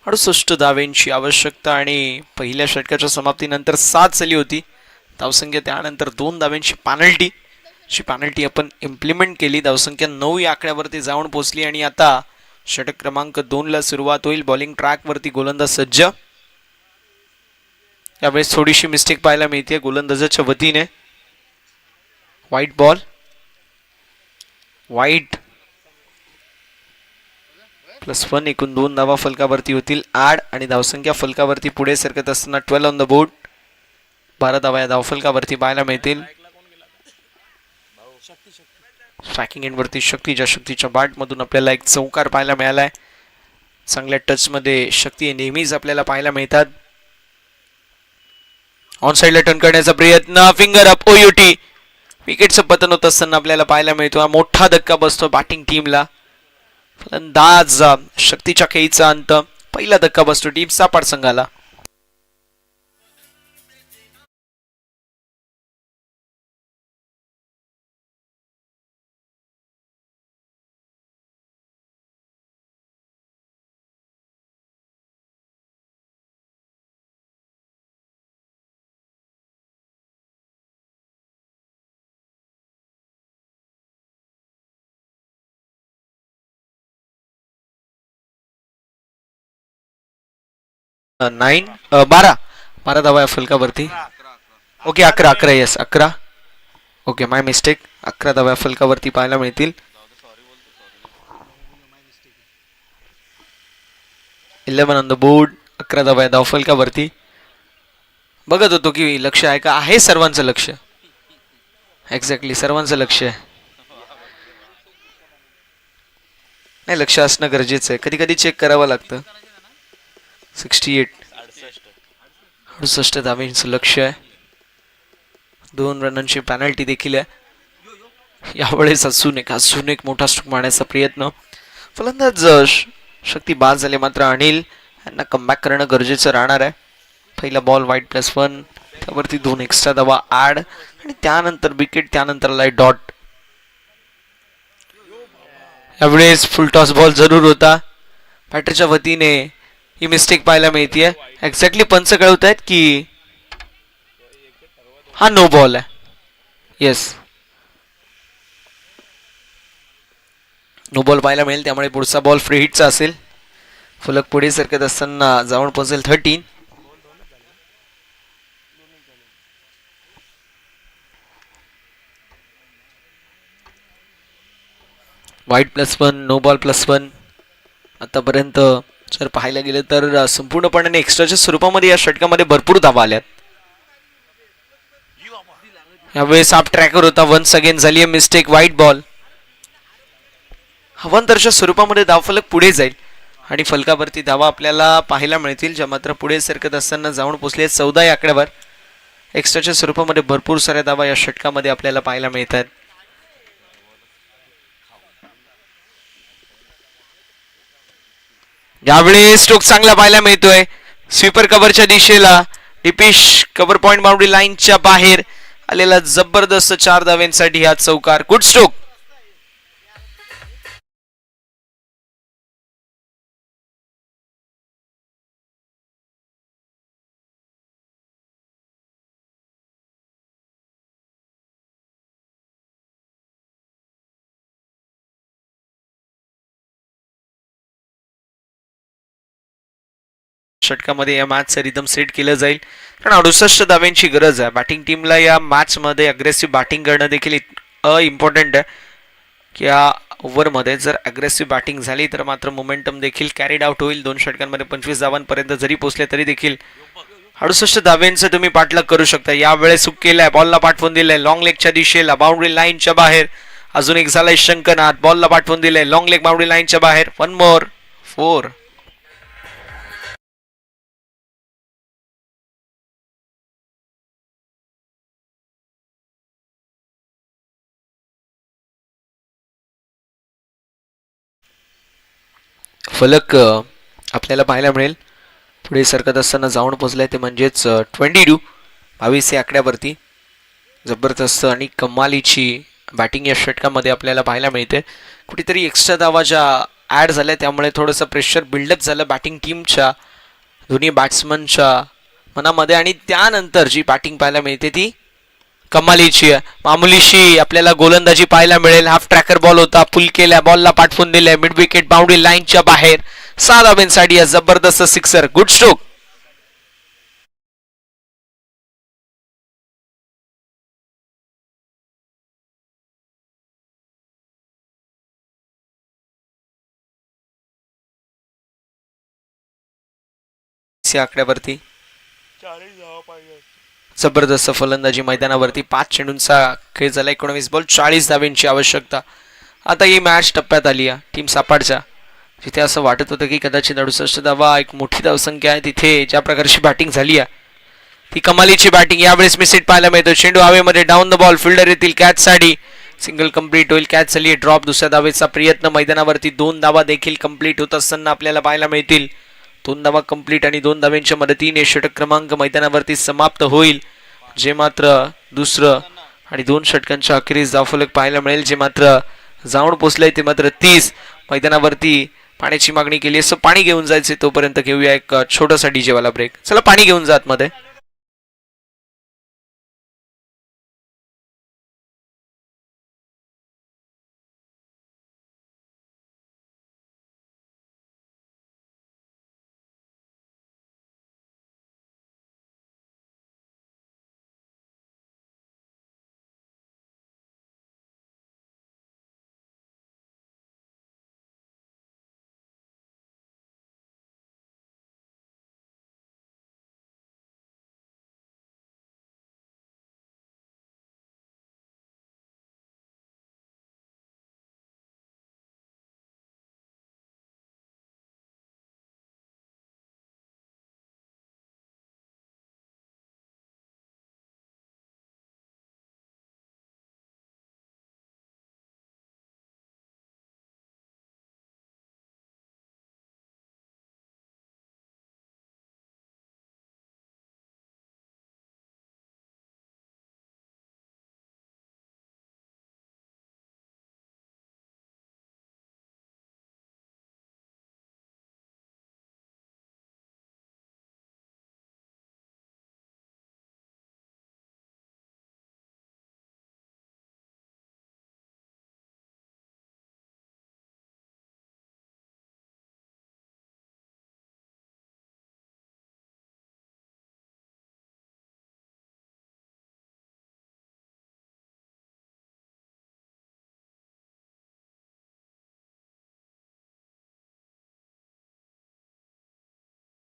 68 धावेंची आवश्यकता आणि पहिल्या षटकाच्या समाप्तीनंतर 7 झाली होती धावसंख्या. त्यानंतर 2 धावेंची पॅनल्टी आपण इम्प्लिमेंट केली. धावसंख्या 9 या आकड्यावरती जाऊन पोहोचली आणि आता षटक क्रमांक 2 ला सुरुवात होईल. बॉलिंग ट्रॅक वरती गोलंदाज सज्ज. यावेळेस थोडीशी मिस्टेक पाहायला मिळते गोलंदाजाच्या वतीने. व्हाईट बॉल, वाईट +1 एकूण 2 धावा फलकावरती होतील ऍड आणि धावसंख्या फलकावरती पुढे सरकत असताना 12 ऑन द बोर्ड. 12 धावा या धावफलकावरती पाहायला मिळतील. स्ट्रायकिंग एंडवरती शक्तीच्या बॅट मधून आपल्याला एक चौकार पाहायला मिळालाय. चांगल्या टच मध्ये शक्ती नेहमीच आपल्याला पाहायला मिळतात. ऑन साइडला टर्न करण्याचा प्रयत्न, फिंगर अप ओयूटी. विकेटचं पतन होत असताना आपल्याला पाहायला मिळतो. मोठा धक्का बसतो बॅटिंग टीमला. फलंदाज शक्तीच्या खेळीचा अंत. पहिला धक्का बसतो टीम सापाड संघाला. नाईन 12 धावा या फलकावरती. Okay 11 yes 11. Okay my mistake. 11 धावा फलकावरती पाहायला मिळतील. 11 ऑन द बोर्ड. 11 धावा धाव फलकावरती. बघत होतो की लक्ष आहे का, आहे सर्वांचं लक्ष. एक्झॅक्टली सर्वांचं लक्ष आहे. नाही लक्ष असणं गरजेचं आहे. कधी कधी चेक करावं लागतं. 68 68 धावेंचं लक्ष आहे. 2 रनांची पॅनल्टी देखील आहे. यावेळेस अजून एक मोठा स्ट्रोक मारण्याचा प्रयत्न. फलंदाज शक्ती बाद झाले मात्र अनिल यांना कमबॅक करणं गरजेचं राहणार आहे. पहिला बॉल वाईट +1 त्यावरती 2 एक्स्ट्रा धावा ऍड आणि त्यानंतर विकेट, त्यानंतर लाईट डॉट. यावेळेस फुल टॉस बॉल जरूर होता. बॅटरच्या वतीने ही मिस्टेक पाहायला मिळते. एक्झॅक्टली पंच कळवत आहेत की हा नो बॉल आहे. येस नो बॉल पाहायला मिळेल. त्यामुळे पुढचा बॉल फ्री हिटचा असेल. फलक पुढे सरकत असताना जाऊन पोहोचेल 13. वाईट +1 नो बॉल +1. आतापर्यंत जर पाहायला गेलं तर संपूर्णपणे एक्स्ट्राच्या स्वरूपामध्ये या षटकामध्ये भरपूर धावा आल्यात. यावेळेस आप ट्रॅकर होता. वन्स अगेन झाली आहे मिस्टेक. वाईट बॉल. हवांतरच्या स्वरूपामध्ये धावफलक पुढे जाईल आणि फलकावरती धावा आपल्याला पाहायला मिळतील, ज्या मात्र पुढे सरकत असताना जाऊन पोहोचले 14 या आकड्यावर. एक्स्ट्राच्या स्वरूपामध्ये भरपूर साऱ्या धावा या षटकामध्ये आपल्याला पाहायला मिळतात. यावेळी स्ट्रोक चांगला पाहायला मिळतोय. स्वीपर कव्हरच्या दिशेला डिपिश कव्हर पॉइंट बाउंड्री लाईनच्या बाहेर आलेला जबरदस्त 4 धाव्यांसाठी हा चौकार. Good stroke. षटकामध्ये या मॅचचं रिदम सेट केलं जाईल, कारण 68 धाव्यांची गरज आहे. बॅटिंग टीमला या मॅचमध्ये अग्रेसिव्ह बॅटिंग करणं देखील इम्पॉर्टंट आहे, की या ओव्हरमध्ये जर अग्रेसिव्ह बॅटिंग झाली तर मात्र मोमेंटम देखील कॅरीड आउट होईल. 2 षटकांमध्ये 25 धावांपर्यंत जरी पोहोचले तरी देखील 68 धाव्यांचं तुम्ही पाठलाग करू शकता. यावेळेस हुक केलाय, बॉलला पाठवून दिलंय लॉंग लेगच्या दिशेला, बाउंड्री लाईनच्या बाहेर. अजून एक झालाय शंकनाथ, बॉलला पाठवून दिलंय लॉंग लेग बाउंड्री लाईनच्या बाहेर. 1 मोर 4. फलक आपल्याला पाहायला मिळेल पुढे सरकत असताना जाऊन पोहोचलाय, ते म्हणजेच 22 22 या आकड्यावरती. जबरदस्त आणि कमालीची बॅटिंग या षटकामध्ये आपल्याला पाहायला मिळते. कुठेतरी एक्स्ट्रा धावा ज्या ॲड झाल्या त्यामुळे थोडंसं प्रेशर बिल्डअप झालं बॅटिंग टीमच्या दोन्ही बॅट्समनच्या मनामध्ये, आणि त्यानंतर जी बॅटिंग पाहायला मिळते ती कमालीची आहे. मामुलीशी आपल्याला गोलंदाजी पाहायला मिळेल. हाफ ट्रॅकर बॉल होता, पुल केल्या, बॉलला पाठवून दिलाय मिड विकेट बाउंड्री लाईनच्या बाहेर. 6 धावांसाठी या जबरदस्त सिक्सर. Good stroke. आकड्यावरती जबरदस्त फलंदाजी मैदानावरती. 5 चेंडूंचा खेळ झाला, 19 बॉल 40 धावांची आवश्यकता. आता ही मॅच टप्प्यात आली आहे टीम सापाडच्या, जिथे असं वाटत होतं की कदाचित 68 धावा एक मोठी धावसंख्या आहे. तिथे ज्या प्रकारची बॅटिंग झाली आहे ती कमालीची बॅटिंग. यावेळेस मिसिट पाहायला मिळतो. चेंडू हवेमध्ये, डाऊन द बॉल, फिल्डर येतील कॅच साठी. सिंगल कंप्लीट होईल, कॅच झाली, ड्रॉप. दुसऱ्या धावेचा प्रयत्न मैदानावरती. 2 धावा देखील कंप्लीट होत असताना आपल्याला पाहायला मिळतील. 2 धावा कंप्लीट आणि 2 धाव्यांच्या मदतीने षटक क्रमांक मैदानावरती समाप्त होईल, जे मात्र दुसरं आणि 2 षटकांच्या अखेरीस धावफलक पाहायला मिळेल, जे मात्र जाऊन पोचलंय ते मात्र 30. मैदानावरती पाण्याची मागणी केली असं पाणी घेऊन जायचे, तोपर्यंत घेऊया एक छोटासा डीजे वाला ब्रेक. चला पाणी घेऊन जात मध्ये.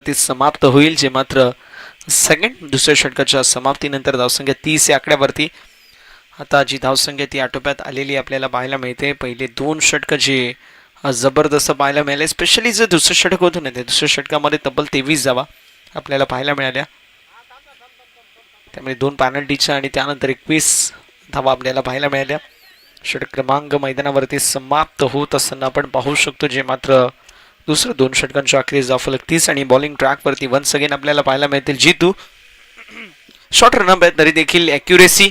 ते समाप्त होईल, जे मात्र दुसऱ्या षटकाच्या समाप्तीनंतर धावसंख्या 30 या आकड्यावरती. आता जी धावसंख्या ती आटोप्यात आलेली आपल्याला पाहायला मिळते. पहिले 2 षटक जे जबरदस्त पाहायला मिळाले, स्पेशली जे दुसरं षटक होतं ना, त्या दुसऱ्या षटकामध्ये तब्बल 23 धावा आपल्याला पाहायला मिळाल्या. त्यामुळे 2 पेनल्टीच्या आणि त्यानंतर 21 धावा आपल्याला पाहायला मिळाल्या. षटक क्रमांक मैदानावरती समाप्त होत असताना आपण पाहू शकतो, जे मात्र दुसरं 2 षटकांच्या अखेरीस धावफलक 30 आणि बॉलिंग ट्रॅकवरती वन्स अगेन आपल्याला पाहायला मिळतील जितू. शॉर्ट रनअप आहे तरी देखील ॲक्युरेसी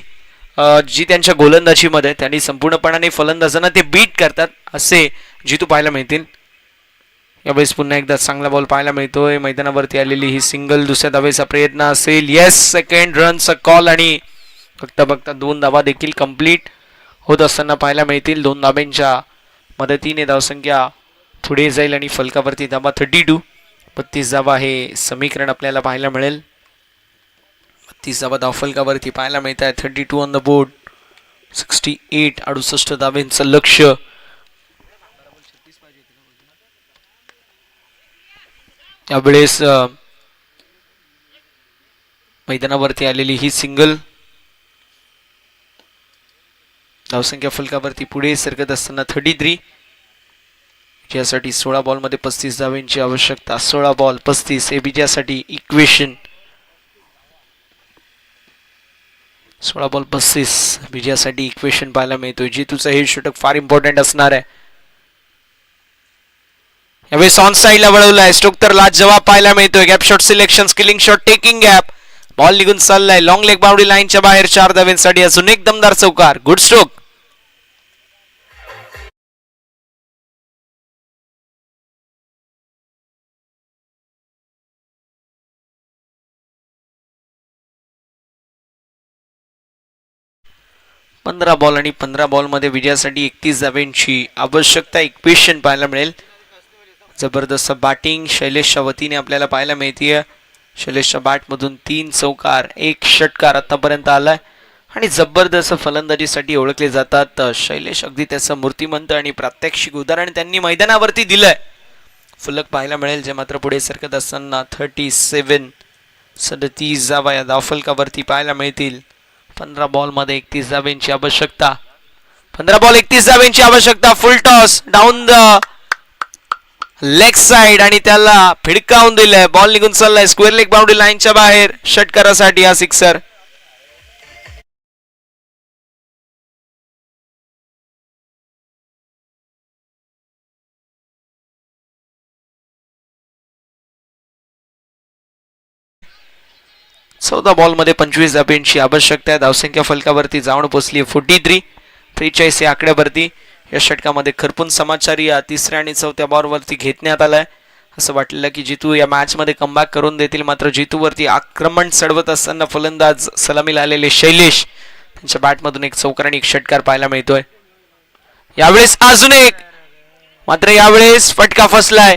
जी त्यांच्या गोलंदाजीमध्ये, त्यांनी संपूर्णपणाने फलंदाजांना ते बीट करतात असे जितू पाहायला मिळतील. यावेळेस पुन्हा एकदा चांगला बॉल पाहायला मिळतोय. मैदानावरती आलेली ही सिंगल. दुसऱ्या धावेचा प्रयत्न असेल, येस, सेकंड रनचा कॉल आणि बघता बघता 2 धावा देखील कंप्लीट होत असताना पाहायला मिळतील. 2 धाब्यांच्या मदतीने धावसंख्या पुढे जाईल आणि फलकावरती धाबा 32. 32 धावा हे समीकरण आपल्याला पाहायला मिळेल. 32 धावा धावफलकावरती पाहायला मिळत आहे. 32 ऑन द बोर्ड. 68 68 धावेंचं लक्ष्य. त्यावेळेस मैदानावरती आलेली ही सिंगल धावसंख्या फलकावरती पुढे सरकत असताना 33 ज्यासाठी 16 बॉलमध्ये 35 धावेंची आवश्यकता. 16 बॉल 35 हे विजयासाठी इक्वेशन. 16 बॉल 35 विजयासाठी इक्वेशन पाहायला मिळतोय. जितूचं हे षटक फार इम्पॉर्टंट असणार आहे. यावेळेस ऑन साईडला वळवलाय. स्ट्रोक तर लाजवाब पाहायला मिळतोय. Gap shot selection, skilling shot, taking gap. Ball निघून चाललाय लॉंग लेग बाउंड्री लाईनच्या बाहेर. 4 धावेंसाठी अजून एक दमदार चौकार. Good stroke. पंधरा बॉल आणि 15 बॉलमध्ये विजयासाठी 31 धावेंची आवश्यकता. इक्वेशन पाहायला मिळेल. जबरदस्त बॅटिंग शैलेशच्या वतीने आपल्याला पाहायला मिळतीये. शैलेशच्या बॅटमधून 3 चौकार 1 षटकार आतापर्यंत आलाय आणि जबरदस्त फलंदाजीसाठी ओळखले जातात शैलेश. अगदी त्याचं मूर्तिमंत आणि प्रात्यक्षिक उदाहरण त्यांनी मैदानावरती दिलंय. फलक पाहायला मिळेल जे मात्र पुढे सरकत असताना 37 धावा या धावफलकावरती पाहायला मिळतील. 15 बॉलमध्ये 31 धावेंची आवश्यकता. 15 बॉल 31 धावेंची आवश्यकता. फुल toss down the leg side आणि त्याला फिडकावून दिलंय. बॉल निघून चाललाय स्क्वेअर लेग बाउंड्री लाईनच्या बाहेर. षटकारासाठी हा सिक्सर. चौदा बॉलमध्ये 25 धावेंची आवश्यकता आहे. धावसंख्या फलकावरती जाऊन पोहोचली 43 या आकड्यावरती. या षटकामध्ये खरपून समाचारी या तिसऱ्या आणि चौथ्या बॉलवरती घेतण्यात आलाय. असं वाटलेलं की जितू या मॅच मध्ये कमबॅक करून देतील, मात्र जितूवरती आक्रमण चढवत असताना फलंदाज सलामीला आलेले शैलेश त्यांच्या बॅटमधून एक चौकार आणि एक षटकार पाहायला मिळतोय. यावेळेस अजून एक, मात्र यावेळेस फटका फसलाय.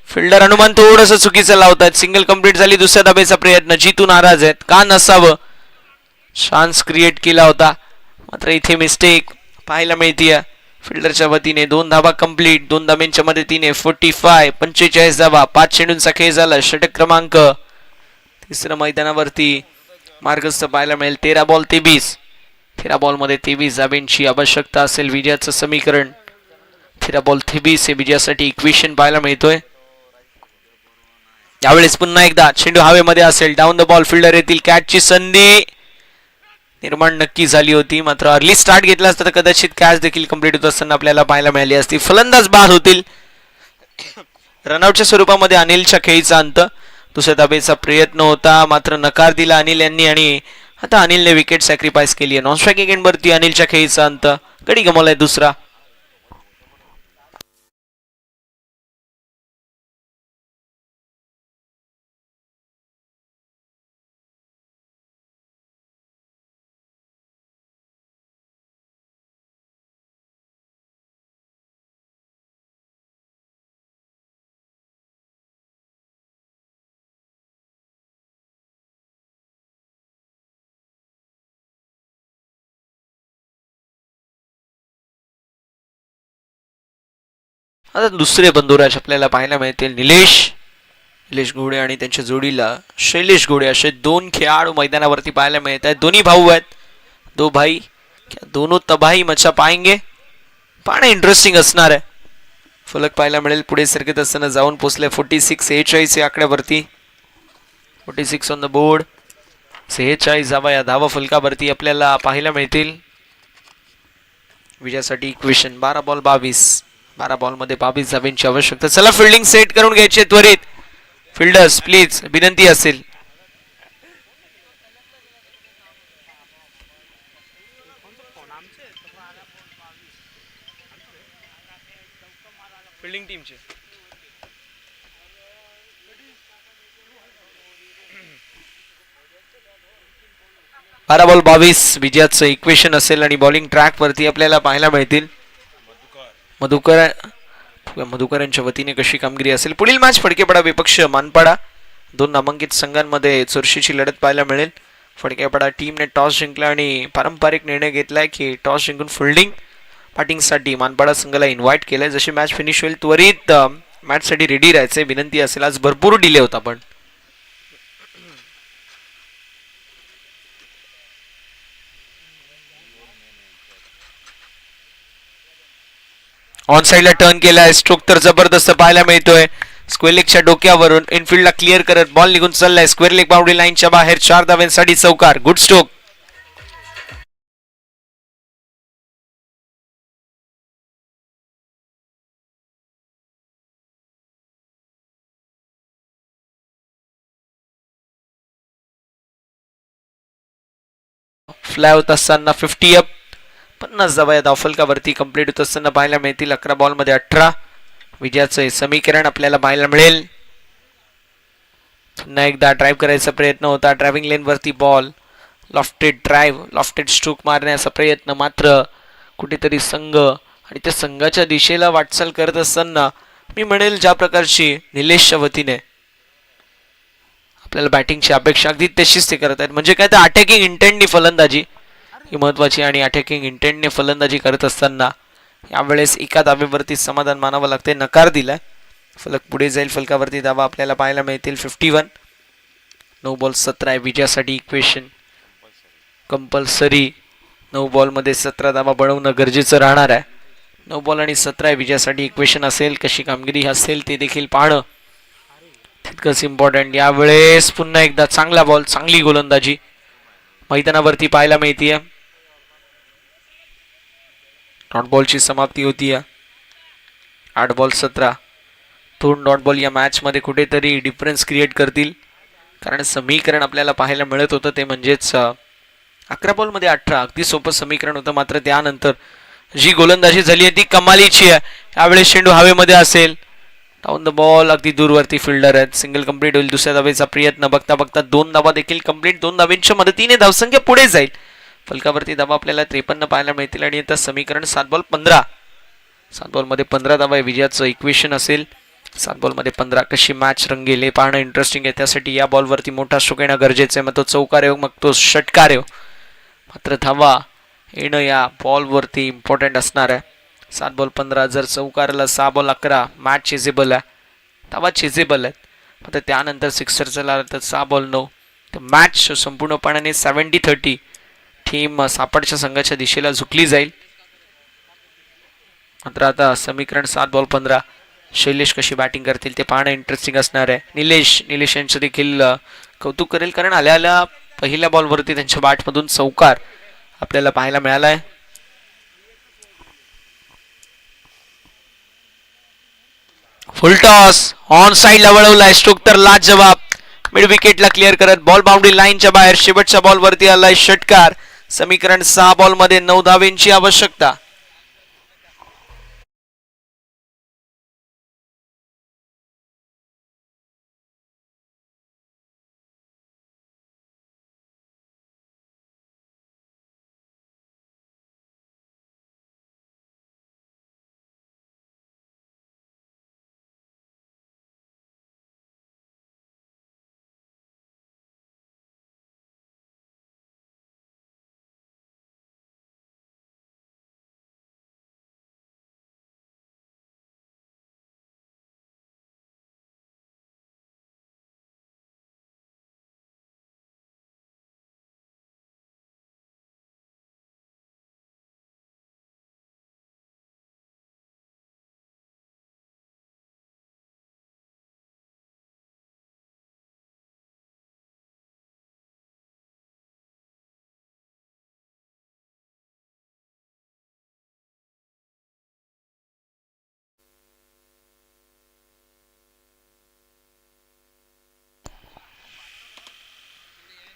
फिल्डर हनुमान थोडंसं चुकीचं लावतात. सिंगल कंप्लीट झाली. दुसऱ्या धाबेचा प्रयत्न. जितू नाराज आहेत. का नसावं, चान्स क्रिएट केला होता मात्र इथे मिस्टेक पाहायला मिळतीये फिल्डरच्या वतीने. 2 धाबा कंप्लीट. 2 धाब्यांच्या मदतीने 45 धाबा. 5 चेंडूंचा खेळ झाला. षटक क्रमांक तिसऱ्या मैदानावरती मार्गस्थ पाहायला मिळेल. 13 बॉल 13 बॉलमध्ये 23 धाब्यांची आवश्यकता असेल. विजयाचं समीकरण 13 बॉल 23 हे विजयासाठी इक्वेशन पाहायला मिळतोय. यावेळेस पुन्हा एकदा चेंडू हवेमध्ये असेल. डाऊन द बॉल फिल्डर येतील. कॅचची संधी निर्माण नक्की झाली होती, मात्र अर्ली स्टार्ट घेतला असता तर कदाचित कॅच देखील कंप्लीट होत असताना आपल्याला पाहायला मिळाली असती. फलंदाज बाद होतील. रनआउटच्या स्वरूपामध्ये अनिलच्या खेळीचा अंत. दुसऱ्या धाबेचा प्रयत्न होता मात्र नकार दिला अनिल यांनी आणि आता अनिलने विकेट सॅक्रिफाईस केली आहे. नॉन स्ट्रायकिंग एंडवरती अनिलच्या खेळीचा अंत. गडी गमावलाय दुसरा. आता दुसरे बंधुराज आपल्याला पाहायला मिळतील. निलेश घोडे आणि त्यांच्या जोडीला शैलेश घोडे असे 2 खेळाडू मैदानावरती पाहायला मिळत आहेत. दोन्ही भाऊ आहेत. दो भाई क्या दोनों तबाही मचा पाएंगे. पाहणं इंटरेस्टिंग असणार आहे. फलक पाहायला मिळेल पुढे सरकत असताना जाऊन पोहोचले 46 या आकड्यावरती. 46 ऑन द बोर्ड. 46 धावा या धावा फलकावरती आपल्याला पाहायला मिळतील. विजयासाठी इक्वेशन 12 बॉल 22 धावेंची आवश्यकता. चला फिल्डिंग सेट करून घ्यायची त्वरित. फिल्डर्स प्लीज विनंती असेल. फिल्डिंग टीमचे 12 बॉल 22 विजयाचं इक्वेशन असेल आणि बॉलिंग ट्रॅक वरती आपल्याला पाहायला मिळतील. मधुकर मधुकर यांच्या वतीने कशी कामगिरी असेल. पुढील मॅच फडकेपडा विपक्ष मानपाडा. दोन नामांकित संघांमध्ये चुरशीची लढत पाहायला मिळेल. फडकेपडा टीमने टॉस जिंकला आणि पारंपरिक निर्णय घेतलाय की टॉस जिंकून फिल्डिंग बॅटिंगसाठी मानपाडा संघाला इन्व्हाइट केलंय. जशी मॅच फिनिश होईल त्वरित मॅचसाठी रेडी राहायचे विनंती असेल. आज भरपूर डिले होता पण ऑन साइडला टर्न केलाय. स्ट्रोक तर जबरदस्त पाहायला मिळतोय. स्क्वेअर लेगच्या डोक्यावरून इनफिल्डला क्लिअर करत बॉल निघून चाललाय. स्क्वेअर लेग बाउंड्री लाईनच्या बाहेर 4 धावांसाठी चौकार. Good stroke. फ्लाय होत असताना 50 अप. 50 धावा या धावफलकावरती कंप्लीट होत असताना पाहायला मिळतील. 11 बॉल मध्ये 18. विजयाचे समीकरण आपल्याला पाहायला मिळेल. पुन्हा एकदा ड्राईव्ह करायचा प्रयत्न होता. ड्रायव्हिंग लेन वरती ball lofted drive lofted stroke मारण्याचा प्रयत्न. मात्र कुठेतरी संघ आणि त्या संघाच्या दिशेला वाटचाल करत असताना मी म्हणेल ज्या प्रकारची निलेशच्या वतीने आपल्याला बॅटिंगची अपेक्षा अगदी तशीच ते करत आहेत. म्हणजे काय तर अटॅकिंग इंटेंटनी फलंदाजी ही महत्वाची आणि अटॅकिंग इंटेंटने फलंदाजी करत असताना यावेळेस एका धावेवरती समाधान मानावं लागते. नकार दिलाय. फलक पुढे जाईल. फलकावरती धावा आपल्याला पाहायला मिळतील 51. 9 बॉल 17 आहे विजयासाठी इक्वेशन कंपल्सरी. 9 बॉलमध्ये 17 धावा बनवणं गरजेचं राहणार आहे. 9 बॉल आणि 17 आहे विजयासाठी इक्वेशन असेल. कशी कामगिरी असेल ते देखील पाहणं तितकंच इम्पॉर्टंट. यावेळेस पुन्हा एकदा चांगला बॉल चांगली गोलंदाजी मैदानावरती पाहायला मिळतीये. डॉट बॉलची समाप्ती होती. 8 बॉल 17. 2 डॉट बॉल या मॅच मध्ये कुठेतरी डिफरन्स क्रिएट करतील. कारण समीकरण आपल्याला पाहायला मिळत होतं ते म्हणजेच 11 बॉल मध्ये 18. अगदी सोपं समीकरण होतं. मात्र त्यानंतर जी गोलंदाजी झाली आहे ती कमालीची आहे. यावेळेस चेंडू हवेमध्ये असेल. डाऊन द बॉल अगदी दूरवरती फिल्डर आहेत. सिंगल कंप्लीट होईल. दुसऱ्या धावेचा प्रयत्न. बघता बघता 2 धावा देखील कंप्लीट. 2 धावांच्या मदतीने धावसंख्या पुढे जाईल. फलकावरती धावा आपल्याला 53 पाहायला मिळतील आणि आता समीकरण 7 बॉल 15. 7 बॉल मध्ये 15 धावा विजयाचं इक्वेशन असेल. 7 बॉल मध्ये 15. कशी मॅच रंगेल हे पाहणं इंटरेस्टिंग आहे. त्यासाठी या बॉलवरती मोठा स्ट्रोक येणं गरजेचं आहे. मग तो चौकार येऊ मग तो षटकार येऊ. मात्र धावा येणं या बॉलवरती इम्पॉर्टंट असणार आहे. 7 बॉल 15. जर चौकारला 6 बॉल 11 मॅच चेजेबल आहे. धावा चेजेबल आहेत. मात्र त्यानंतर सिक्सर चला तर 6 बॉल 9 तर मॅच संपूर्णपणे 70-30 टीम सापडच्या संघाच्या दिशेला झुकली जाईल. मात्र आता समीकरण 7 बॉल 15. शैलेश कशी बॅटिंग करतील ते पाहणं इंटरेस्टिंग असणार आहे. निलेश यांचं देखील कौतुक करेल कारण आल्या पहिल्या बॉलवरती त्यांच्या बॅटमधून चौकार आपल्याला पाहायला मिळालाय. फुल टॉस ऑन साइडला वळवलाय. स्ट्रोक तर लाजवाब. मिड विकेटला क्लिअर करत बॉल बाउंड्री लाईनच्या बाहेर. शेवटच्या बॉलवरती आलाय षटकार. समीकरण 6 बॉल मध्ये 9 धावेंची आवश्यकता.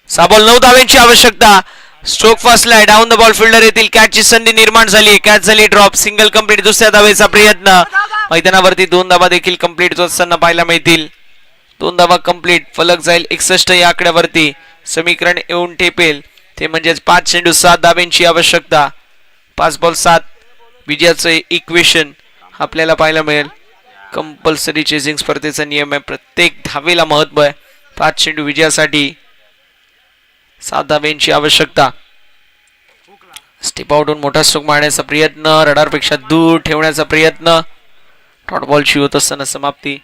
बॉल 9 धावेंची आवश्यकता. स्ट्रोक फसलाय. डाऊन द बॉल फिल्डर येतील. कॅचची संधी निर्माण झाली. कॅच झाली ड्रॉप. Single complete. दुसऱ्या धावेचा प्रयत्न. मैदानावरती 2 धावा देखील कंप्लीट होत असताना पाहायला मिळतील. 2 धावा कंप्लीट. फलक जाईल 61 या आकड्यावरती. समीकरण येऊन टेपेल ते म्हणजेच 5 चेंडू 7 धावेंची आवश्यकता. 5 बॉल 7 विजयाचं इक्वेशन आपल्याला पाहायला मिळेल. कंपल्सरी चेजिंग स्पर्धेचा नियम आहे. प्रत्येक धावेला महत्व आहे. 5 चेंडू विजयासाठी 7 धाब्यांची आवश्यकता. स्टेप आउटहून मोठा स्ट्रोक मारण्याचा प्रयत्न, रडारपेक्षा दूर ठेवण्याचा प्रयत्न. डॉट बॉलची होत असताना समाप्ती.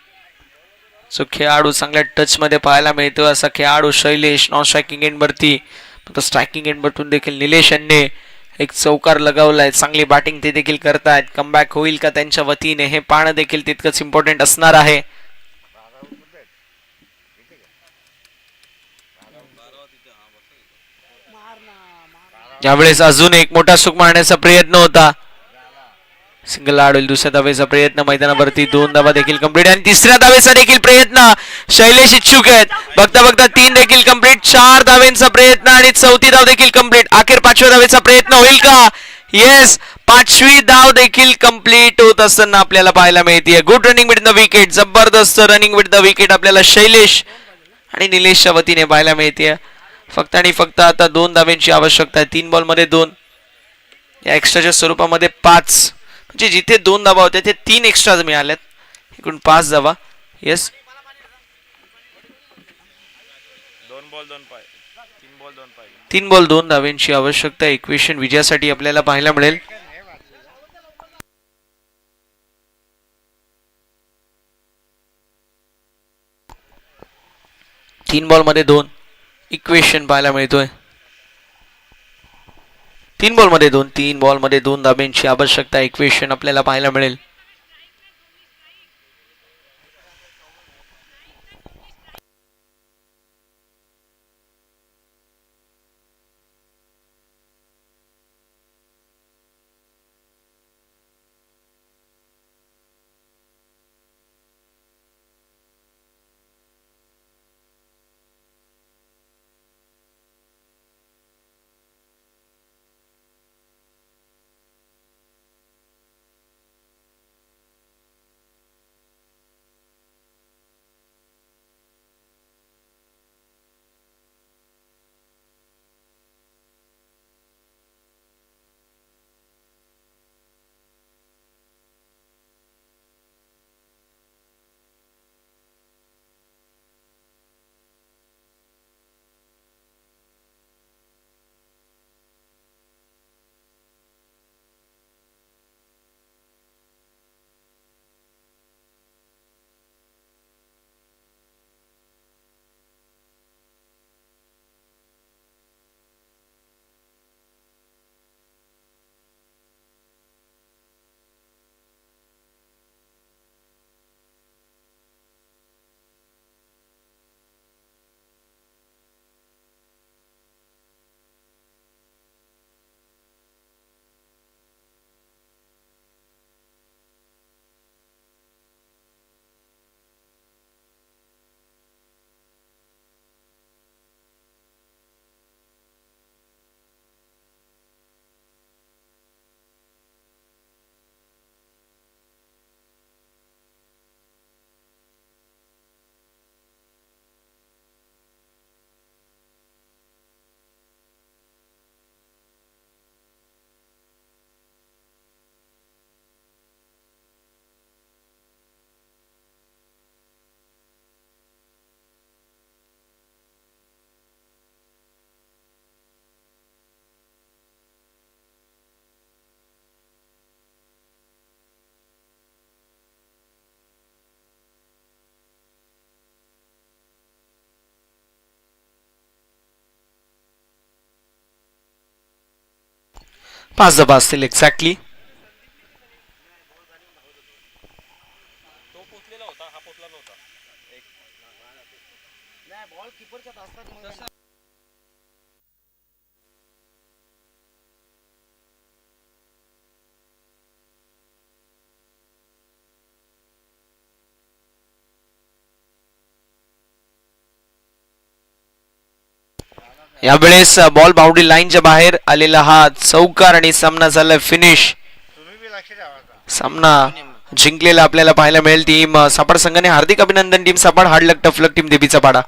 जो खेळाडू चांगल्या टच मध्ये पाहायला मिळतो असा खेळाडू शैलेश नॉन स्ट्रायकिंग एंड वरती. स्ट्रायकिंग एंड वरतून देखील निलेश यांनी एक चौकार लगवलाय. चांगली बॅटिंग ते देखील करतायत. कमबॅक होईल का त्यांच्या वतीने हे पाहणं देखील तितकंच इम्पॉर्टंट असणार आहे. यावेळेस अजून एक मोठा स्ट्रोक मारण्याचा प्रयत्न होता. सिंगल आड होईल. दुसऱ्या धावेचा प्रयत्न मैदानावरती 2 धावा देखील कंप्लीट आणि तिसऱ्या धावेचा देखील प्रयत्न. शैलेश इच्छुक आहेत. बघता बघता 3 देखील कंप्लीट. 4 धावेचा प्रयत्न आणि 4थी धाव देखील कंप्लीट. अखेर 5व्या धावेचा प्रयत्न होईल का? येस, 5वी धाव देखील कंप्लीट होत असताना आपल्याला पाहायला मिळते. Good running with the wicket. जबरदस्त रनिंग विथ द विकेट आपल्याला शैलेश आणि निलेशच्या वतीने पाहायला मिळते. फक्त आणि फक्त आता 2 धाव्यांची आवश्यकता आहे. 3 बॉल मध्ये 2, या एक्स्ट्राच्या स्वरूपामध्ये 5, म्हणजे जिथे 2 धावा होत्या ते 3 एक्स्ट्रा मिळाल्यात. एकूण 5 धावा. येस, 3 बॉल 2 धाव्यांची आवश्यकता. इक्वेशन विजयासाठी आपल्याला पाहायला मिळेल. तीन बॉल मध्ये 2 इक्वेशन पाहायला मिळतोय. 3 बॉल मध्ये 2, 3 बॉल मध्ये 2 धाब्यांची आवश्यकता. इक्वेशन आपल्याला पाहायला मिळेल. पाच धाबा असतील एक्झॅक्टली. यावेळेस बॉल बाउंड्री लाईनच्या बाहेर आलेला हा चौकार आणि सामना झाला फिनिश. सामना जिंकलेला आपल्याला पाहायला मिळेल टीम सापड संघाने. हार्दिक अभिनंदन टीम सापड. हार्ड लक टफ लक टीम देवीचा पाडा.